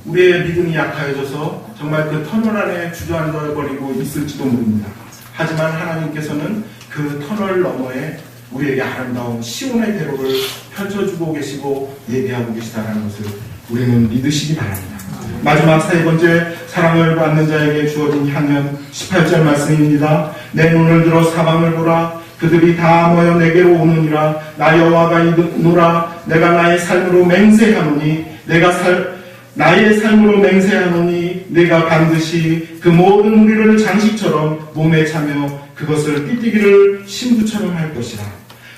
우리의 믿음이 약해져서 정말 그 터널 안에 주저앉아버리고 있을지도 모릅니다. 하지만 하나님께서는 그 터널 너머에 우리에게 아름다운 시온의 대로를 펼쳐주고 계시고 예비하고 계시다는 것을 우리는 믿으시기 바랍니다. 마지막 세 번째, 사랑을 받는 자에게 주어진 향연 18절 말씀입니다. 내 눈을 들어 사방을 보라. 그들이 다 모여 내게로 오느니라. 나 여호와가 이르노라. 내가 나의 삶으로 맹세하노니 나의 삶으로 맹세하노니 내가 반드시 그 모든 무리를 장식처럼 몸에 차며 그것을 띠띠기를 신부처럼 할 것이라.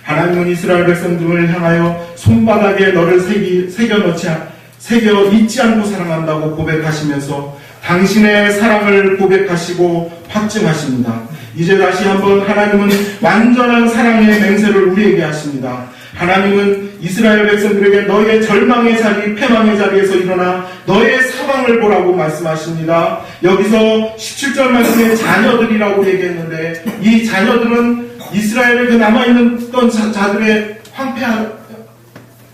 하나님은 이스라엘 백성들을 향하여 손바닥에 너를 새겨 잊지 않고 사랑한다고 고백하시면서 당신의 사랑을 고백하시고 확증하십니다. 이제 다시 한번 하나님은 완전한 사랑의 맹세를 우리에게 하십니다. 하나님은 이스라엘 백성들에게 너의 절망의 자리, 패망의 자리에서 일어나 너의 사방을 보라고 말씀하십니다. 여기서 17절 말씀에 자녀들이라고 얘기했는데 이 자녀들은 이스라엘의 그 남아있는 자들의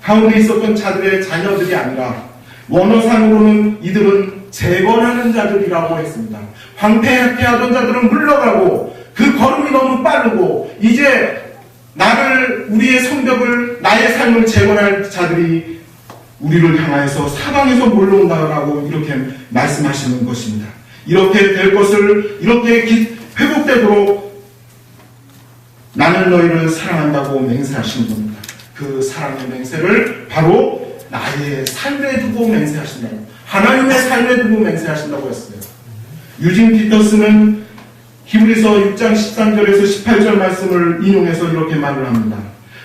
가운데 있었던 자들의 자녀들이 아니라 원어상으로는 이들은 재건하는 자들이라고 했습니다. 황폐하게 하던 자들은 물러가고 그 걸음이 너무 빠르고 이제 우리의 성벽을, 나의 삶을 재건할 자들이 우리를 향하여서 사방에서 몰려온다라고 이렇게 말씀하시는 것입니다. 이렇게 될 것을 이렇게 회복되도록 나는 너희를 사랑한다고 맹세하시는 겁니다. 그 사랑의 맹세를 바로 나의 삶에 두고 맹세하신다고, 하나님의 삶에 두고 맹세하신다고 했어요. 유진 피터스는 히브리서 6장 13절에서 18절 말씀을 인용해서 이렇게 말을 합니다.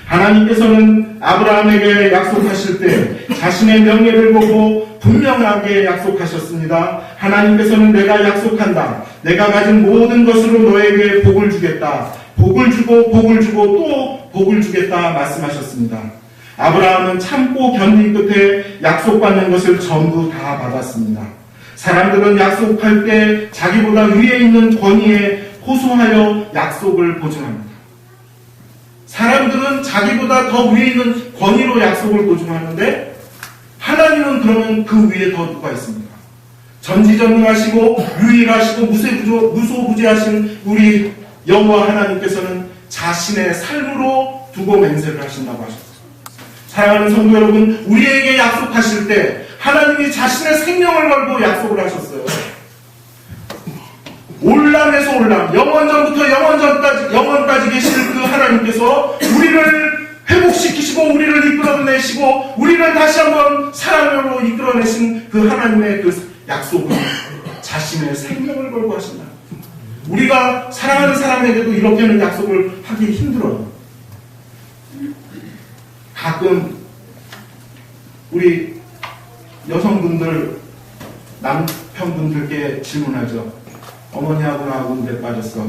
하나님께서는 아브라함에게 약속하실 때 자신의 명예를 보고 분명하게 약속하셨습니다. 하나님께서는 내가 약속한다. 내가 가진 모든 것으로 너에게 복을 주겠다. 복을 주고 또 복을 주겠다 말씀하셨습니다. 아브라함은 참고 견딘 끝에 약속받는 것을 전부 다 받았습니다. 사람들은 약속할 때 자기보다 위에 있는 권위에 호소하여 약속을 보증합니다. 사람들은 자기보다 더 위에 있는 권위로 약속을 보증하는데 하나님은 그러면 그 위에 더 누가 있습니까? 전지전능하시고 유일하시고 무소부재하신 우리 여호와 하나님께서는 자신의 삶으로 두고 맹세를 하신다고 하셨습니다. 사랑하는 성도 여러분, 우리에게 약속하실 때 하나님이 자신의 생명을 걸고 약속을 하셨어요. 올람에서 올람, 영원전부터 영원까지 계실 그 하나님께서 우리를 회복시키시고 우리를 이끌어내시고 우리를 다시 한번 사랑으로 이끌어내신 그 하나님의 그 약속은 자신의 생명을 걸고 하신다. 우리가 사랑하는 사람에게도 이렇게는 약속을 하기 힘들어요. 가끔 우리 여성분들 남편분들께 질문하죠. 어머니하고 나하고 물에 빠졌어.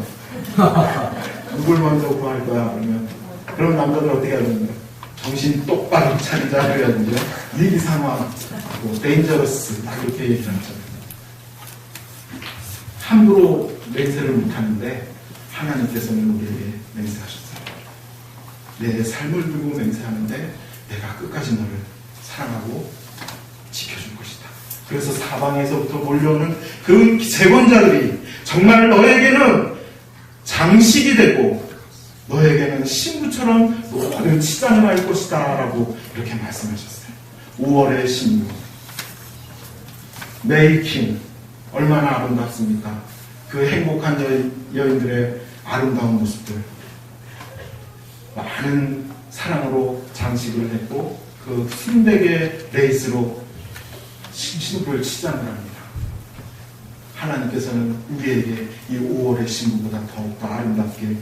누굴 먼저 구할 거야? 그러면 그런 남자들 어떻게 하는가? 정신 똑바로 차리자 그래야죠. 위기 상황, 데인저러스 다 그렇게 얘기하죠. 함부로 맹세를 못하는데 하나님께서는 우리에게 맹세하셨어요. 내 삶을 두고 맹세하는데 내가 끝까지 너를 사랑하고 지켜줄 것이다. 그래서 사방에서부터 몰려오는 그 재건자들이 정말 너에게는 장식이 되고 너에게는 신부처럼 모든 치장을 할 것이다 라고 이렇게 말씀하셨어요. 5월의 신부 메이킹 얼마나 아름답습니까? 그 행복한 여인들의 아름다운 모습들 많은 사랑으로 장식을 했고 그 순백의 레이스로 신부를 치장을 합니다. 하나님께서는 우리에게 이 5월의 신부보다 더욱더 아름답게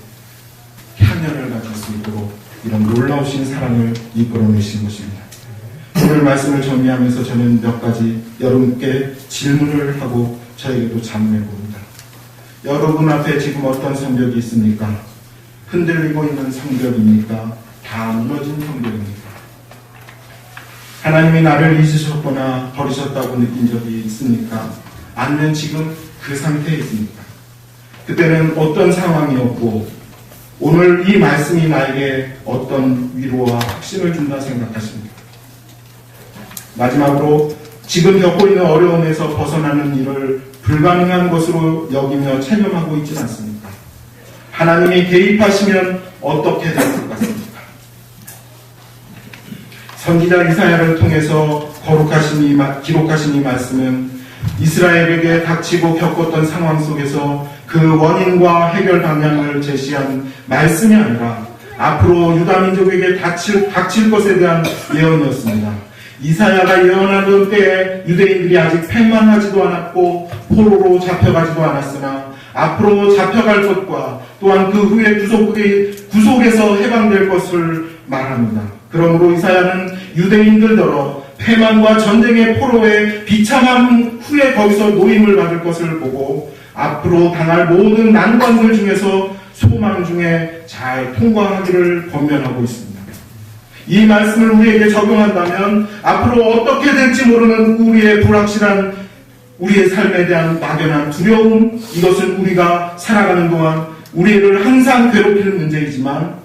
향연을 가질 수 있도록 이런 놀라우신 사랑을 이끌어내신 것입니다. 오늘 말씀을 정리하면서 저는 몇 가지 여러분께 질문을 하고 저에게도 자문해 봅니다. 여러분 앞에 지금 어떤 성벽이 있습니까? 흔들리고 있는 성벽입니까? 다 무너진 성벽입니까? 하나님이 나를 잊으셨거나 버리셨다고 느낀 적이 있습니까? 아니면 지금 그 상태에 있습니까? 그때는 어떤 상황이었고 오늘 이 말씀이 나에게 어떤 위로와 확신을 준다 생각하십니까? 마지막으로 지금 겪고 있는 어려움에서 벗어나는 일을 불가능한 것으로 여기며 체념하고 있지는 않습니까? 하나님이 개입하시면 어떻게 될 것 같습니까? 선지자 이사야를 통해서 기록하신 이 말씀은 이스라엘에게 닥치고 겪었던 상황 속에서 그 원인과 해결 방향을 제시한 말씀이 아니라 앞으로 유다 민족에게 닥칠 것에 대한 예언이었습니다. 이사야가 예언하던 때에 유대인들이 아직 패망하지도 않았고 포로로 잡혀가지도 않았으나 앞으로 잡혀갈 것과 또한 그 후에 구속에서 해방될 것을 말합니다. 그러므로 이사야는 유대인들더러 패망과 전쟁의 포로에 비참한 후에 거기서 노임을 받을 것을 보고 앞으로 당할 모든 난관들 중에서 소망 중에 잘 통과하기를 권면하고 있습니다. 이 말씀을 우리에게 적용한다면 앞으로 어떻게 될지 모르는 우리의 불확실한 우리의 삶에 대한 막연한 두려움, 이것은 우리가 살아가는 동안 우리를 항상 괴롭히는 문제이지만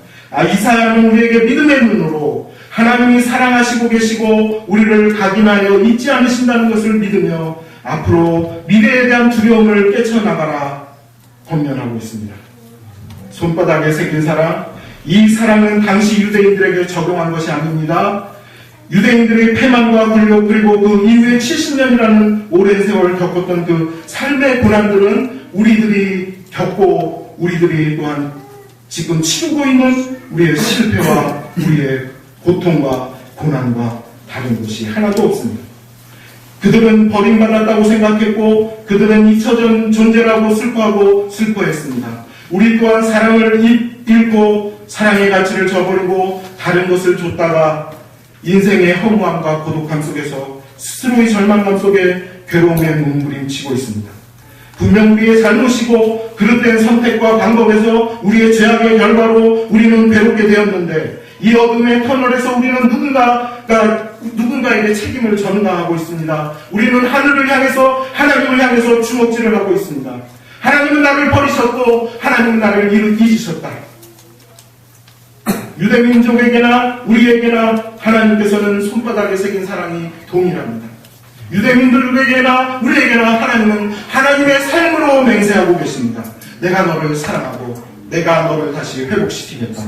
이사야는 우리에게 믿음의 눈으로 하나님이 사랑하시고 계시고 우리를 각인하여 잊지 않으신다는 것을 믿으며 앞으로 미래에 대한 두려움을 깨쳐나가라 권면하고 있습니다. 손바닥에 새긴 사랑, 이 사랑은 당시 유대인들에게 적용한 것이 아닙니다. 유대인들의 패망과 굴욕 그리고 그 이후에 70년이라는 오랜 세월을 겪었던 그 삶의 고난들은 우리들이 겪고 우리들이 또한 지금 치르고 있는 우리의 실패와 우리의 고통과 고난과 다른 것이 하나도 없습니다. 그들은 버림받았다고 생각했고 그들은 잊혀진 존재라고 슬퍼했습니다. 우리 또한 사랑을 잃고 사랑의 가치를 저버리고 다른 것을 줬다가 인생의 허무함과 고독함 속에서 스스로의 절망감 속에 괴로움에 몸부림치고 있습니다. 분명 우리의 잘못이고 그릇된 선택과 방법에서 우리의 죄악의 결과로 우리는 괴롭게 되었는데 이 어둠의 터널에서 우리는 누군가에게 책임을 전가하고 있습니다. 우리는 하늘을 향해서 하나님을 향해서 주먹질을 하고 있습니다. 하나님은 나를 버리셨고 하나님은 나를 잊으셨다. 유대민족에게나 우리에게나 하나님께서는 손바닥에 새긴 사랑이 동일합니다. 유대민들에게나 우리에게나 하나님은 하나님의 삶으로 맹세하고 계십니다. 내가 너를 사랑하고 내가 너를 다시 회복시키겠다.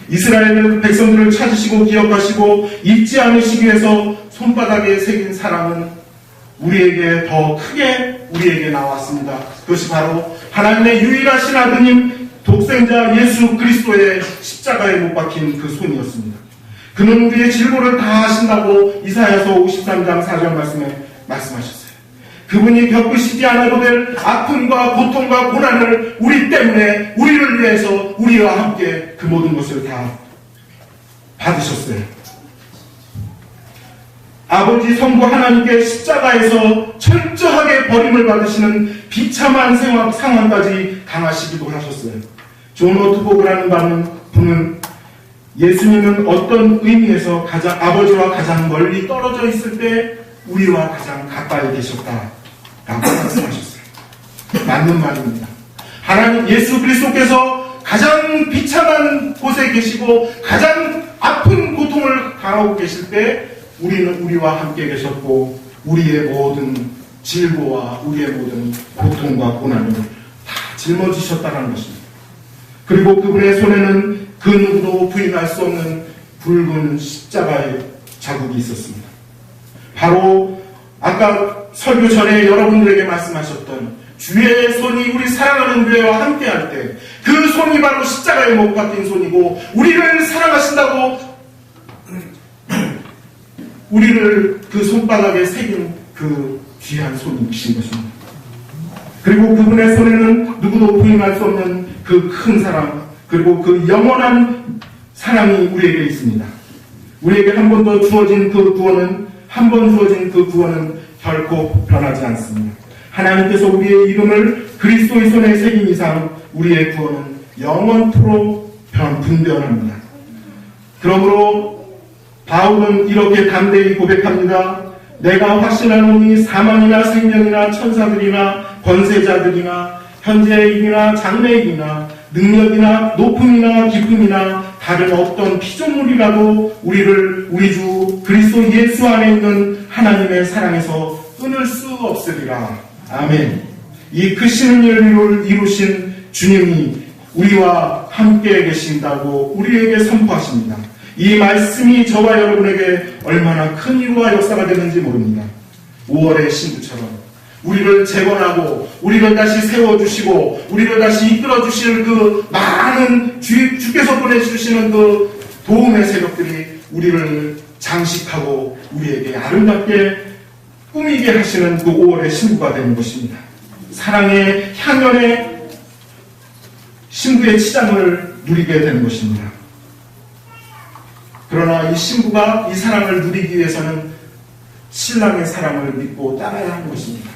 이스라엘 백성들을 찾으시고 기억하시고 잊지 않으시기 위해서 손바닥에 새긴 사랑은 우리에게 더 크게 우리에게 나왔습니다. 그것이 바로 하나님의 유일하신 아드님 독생자 예수 그리스도의 십자가에 못 박힌 그 손이었습니다. 그는 우리의 질고를 다 하신다고 이사야서 53장 4절 말씀에 말씀하셨어요. 그분이 겪으시지 않아도 될 아픔과 고통과 고난을 우리 때문에 우리를 위해서 우리와 함께 그 모든 것을 다 받으셨어요. 아버지 성부 하나님께 십자가에서 철저하게 버림을 받으시는 비참한 상황까지 당하시기도 하셨어요. 존 오트복이라는 분은 예수님은 어떤 의미에서 가장 아버지와 가장 멀리 떨어져 있을 때 우리와 가장 가까이 계셨다라고 말씀하셨어요. 맞는 말입니다. 하나님 예수 그리스도께서 가장 비참한 곳에 계시고 가장 아픈 고통을 당하고 계실 때 우리는 우리와 함께 계셨고 우리의 모든 질고와 우리의 모든 고통과 고난을 다 짊어지셨다는 것입니다. 그리고 그분의 손에는 그 누구도 부인할 수 없는 붉은 십자가의 자국이 있었습니다. 바로 아까 설교 전에 여러분들에게 말씀하셨던 주의 손이 우리 사랑하는 교회와 함께할 때 그 손이 바로 십자가에 못 박힌 손이고 우리를 사랑하신다고 우리를 그 손바닥에 새긴 그 귀한 손이신 것입니다. 그리고 그분의 손에는 누구도 부인할 수 없는 그 큰 사랑 그리고 그 영원한 사랑이 우리에게 있습니다. 우리에게 한 번 더 주어진 그 구원은 한 번 주어진 그 구원은 결코 변하지 않습니다. 하나님께서 우리의 이름을 그리스도의 손에 새긴 이상 우리의 구원은 영원토록 분별합니다. 그러므로 바울은 이렇게 담대히 고백합니다. 내가 확신하노니 사망이나 생명이나 천사들이나 권세자들이나 현재일이나 장래일이나 능력이나 높음이나 기쁨이나 다른 어떤 피조물이라도 우리를 우리 주 그리스도 예수 안에 있는 하나님의 사랑에서 끊을 수 없으리라. 아멘. 이 크신 일을 이루신 주님이 우리와 함께 계신다고 우리에게 선포하십니다. 이 말씀이 저와 여러분에게 얼마나 큰 위로와 역사가 되는지 모릅니다. 5월의 신부처럼 우리를 재건하고 우리를 다시 세워주시고 우리를 다시 이끌어주실 그 많은 주께서 보내주시는 그 도움의 새벽들이 우리를 장식하고 우리에게 아름답게 꾸미게 하시는 그 5월의 신부가 되는 것입니다. 사랑의 향연의 신부의 치장을 누리게 되는 것입니다. 그러나 이 신부가 이 사랑을 누리기 위해서는 신랑의 사랑을 믿고 따라야 하는 것입니다.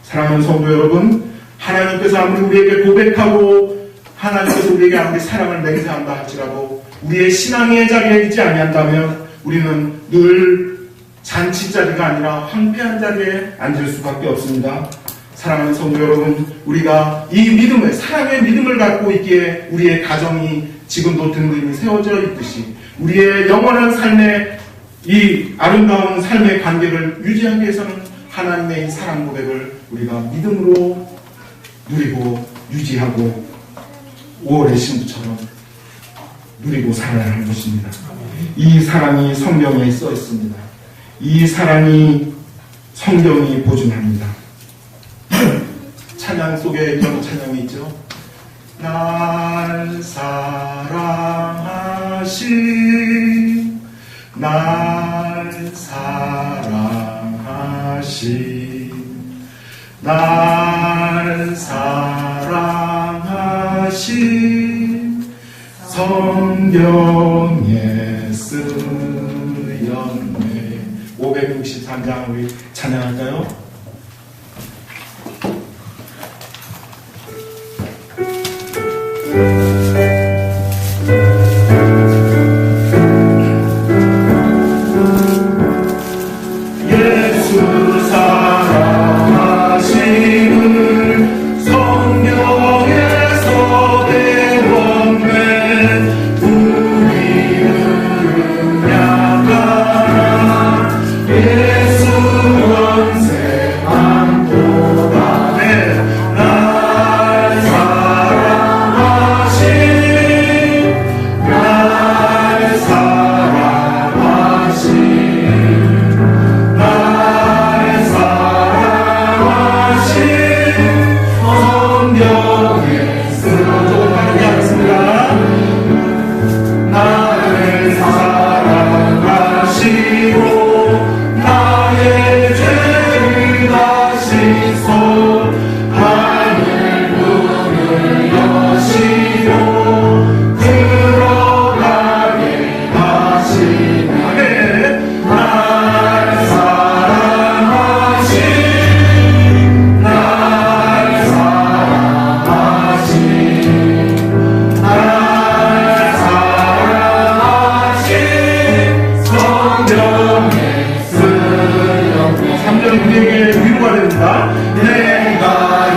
사랑하는 성도 여러분, 하나님께서 아무리 우리에게 고백하고 하나님께서 우리에게 아무리 사랑을 맹세한다 할지라도 우리의 신앙의 자리에 있지 아니한다면 우리는 늘 잔치 자리가 아니라 황폐한 자리에 앉을 수밖에 없습니다. 사랑하는 성도 여러분, 우리가 이 믿음을, 사랑의 믿음을 갖고 있기에 우리의 가정이 지금도 든든히 세워져 있듯이 우리의 영원한 삶의 이 아름다운 삶의 관계를 유지하기 위해서는 하나님의 이 사랑 고백을 우리가 믿음으로 누리고 유지하고 5월의 신부처럼 누리고 살아야 하는 것입니다. 이 사랑이 성경에 써 있습니다. 이 사랑이 성경이 보증합니다. 찬양 속에 이런 찬양이 있죠. 날 사랑하신 날 사랑하신 날 사랑하신 성경에 쓰였네. 563장 우리 찬양할까요? 예수 원세 하겠습니다. 내가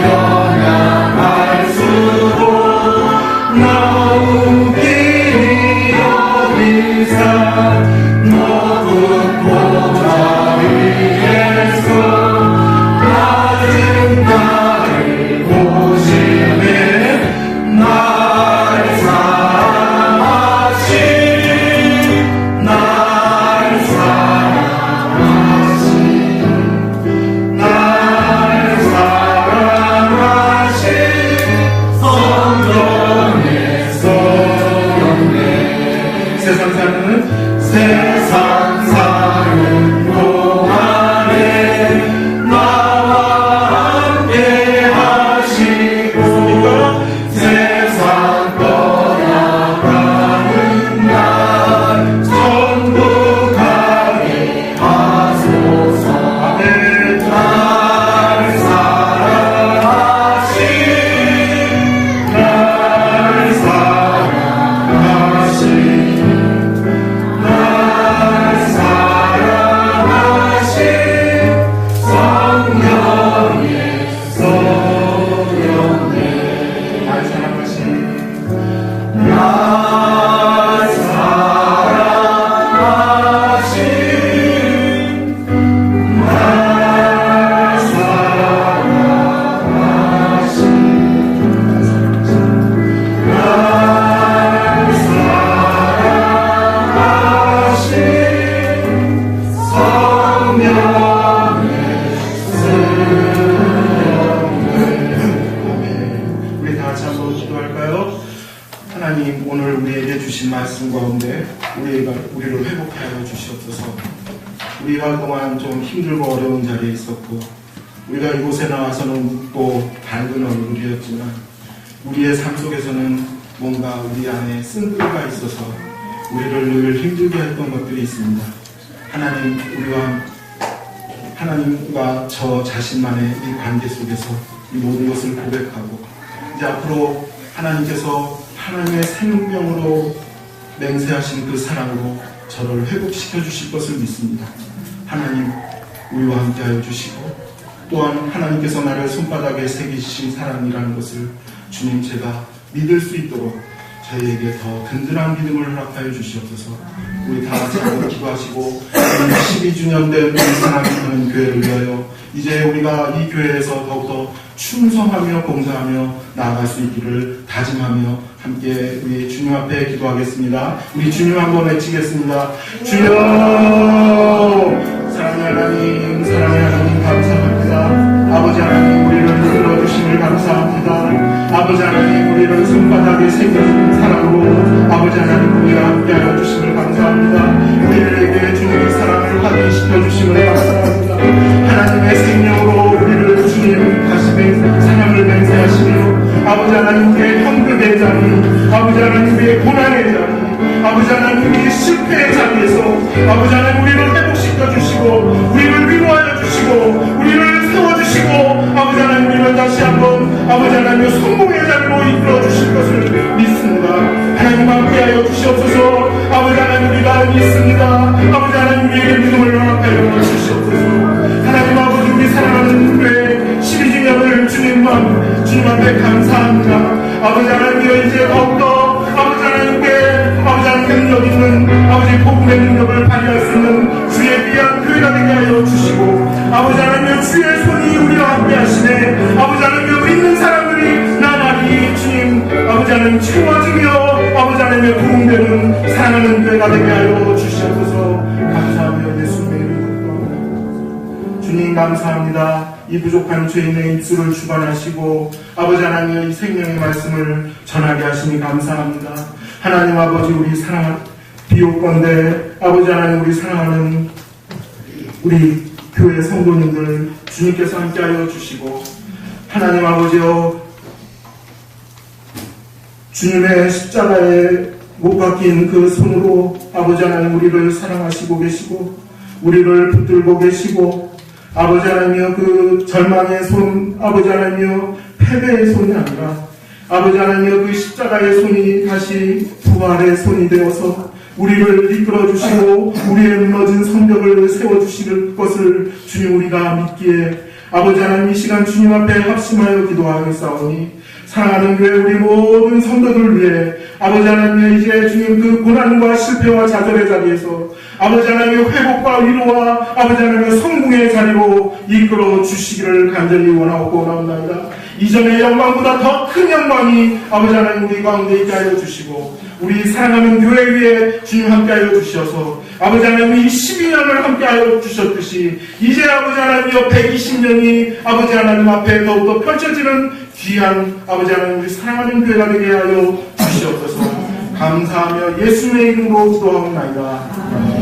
연약할수록 나온 길이 어디서 높은 보좌 위에서 낮은 나를 보시네 날 사랑하신 날 사랑하신 날 사랑하신 성령의 세상 사는 동안에 나와 함께 하시고 세상 떠나가는 날 천국하게 하소서. 아멘. 날 사랑하신 날 사랑하신 날 사랑하신 성령의 날 사랑하신 날 사랑하신 날 우리 다 같이 한번 기도할까요? 하나님, 오늘 우리에게 주신 말씀 가운데 우리를 회복하여 주시옵소서. 우리가 그동안 좀 힘들고 어려운 자리에 있었고 우리가 이곳에 나와서는 웃고 밝은 얼굴이었지만 우리의 삶 속에서는 뭔가 우리 안에 쓴들가 있어서 우리를 늘 힘들게 했던 것들이 있습니다. 하나님, 하나님과 저 자신만의 이 관계 속에서 이 모든 것을 고백하고 이제 앞으로 하나님께서 하나님의 생명으로 맹세하신 그 사랑으로 저를 회복시켜 주실 것을 믿습니다. 하나님, 우리와 함께하여 주시고 또한 하나님께서 나를 손바닥에 새기신 사랑이라는 것을 주님 제가 믿을 수 있도록 저희에게 더 든든한 믿음을 허락하여 주시옵소서. 우리 다 같이 한번 기도하시고 12주년 된 우리 사랑하는 교회를 위하여 이제 우리가 이 교회에서 더욱더 충성하며 봉사하며 나아갈 수 있기를 다짐하며 함께 우리 주님 앞에 기도하겠습니다. 우리 주님 한번 외치겠습니다. 주여, 사랑의 하나님, 사랑의 하나님 감사합니다. 아버지 하나님, 우리를 이끌어주심을 감사합니다. 아버지 하나님, 우리를 손바닥에 새겨진 사랑으로 아버지 하나님 우리와 함께하여 주심을 감사합니다. 우리에게 주님의 사랑을 확인시켜 주심을 감사합니다. 하나님의 생명으로 우리를 주님 다시 사랑을 맹세하시며 아버지 하나님 우리의 형극의 자리, 아버지 하나님 우리의 고난의 자리, 아버지 하나님 우리의 실패의 자리에서 아버지 하나님 우리를 회복시켜 주시고 우리를 위로하여 주시고 우리를 세워주시고 아버지 하나님 우리를 다시 한번 아버지 하나님 성공의 자리로 이끌어 주실 것을 믿습니다. 하나님 함께하여 주시옵소서. 아버지 하나님 우리가 믿습니다. 아버지 하나님 우리에게 믿음을 허락하여 주시옵소서. 하나님 아버지 우리 사랑하는 교회 12주년을 주님 앞에 감사합니다. 아버지 하나님 이제 더욱더 아버지 하나님께 아버지 하나님 능력 있는 아버지 복음의 능력을 발휘할 수 있는 주의 귀한 교회가 되게 하여 주시고 아버지 하나님 주의 손이 우리와 함께 하시네. 아버지 하나님 믿는 사람들이 나날이 주님 아버지 하나님 채워지며 아버지 하나님의 부흥되는 사랑하는 교회가 되게 하여 주시옵소서. 감사하며 예수님의 이름으로 주님 감사합니다. 이 부족한 죄인의 입술을 주관하시고 아버지 하나님의 이 생명의 말씀을 전하게 하시니 감사합니다. 하나님 아버지 우리 사랑 비옵건대 아버지 하나님 우리 사랑하는 우리 교회 성도님들 주님께서 함께하여 주시고 하나님 아버지여 주님의 십자가에 못 박힌 그 손으로 아버지 하나님 우리를 사랑하시고 계시고 우리를 붙들고 계시고 아버지 하나님이여 그 절망의 손 아버지 하나님이여 패배의 손이 아니라 아버지 하나님이여 그 십자가의 손이 다시 부활의 손이 되어서 우리를 이끌어 주시고 우리의 무너진 성벽을 세워주실 것을 주님 우리가 믿기에 아버지 하나님, 이 시간 주님 앞에 합심하여 기도하여 있사오니 사랑하는 교회 우리 모든 성도들을 위해 아버지 하나님, 이제 주님 그 고난과 실패와 좌절의 자리에서 아버지 하나님의 회복과 위로와 아버지 하나님의 성공의 자리로 이끌어 주시기를 간절히 원하고 원합니다. 이전의 영광보다 더 큰 영광이 아버지 하나님 우리 가운데 있게 하여 주시고 우리 사랑하는 교회 위에 주님 함께하여 주셔서 아버지 하나님 이 12년을 함께하여 주셨듯이 이제 아버지 하나님여 120년이 아버지 하나님 앞에 더욱더 펼쳐지는 귀한 아버지 하나님 우리 사랑하는 교회가 되게 하여 주시옵소서. 감사하며 예수님의 이름으로 기도하옵나이다.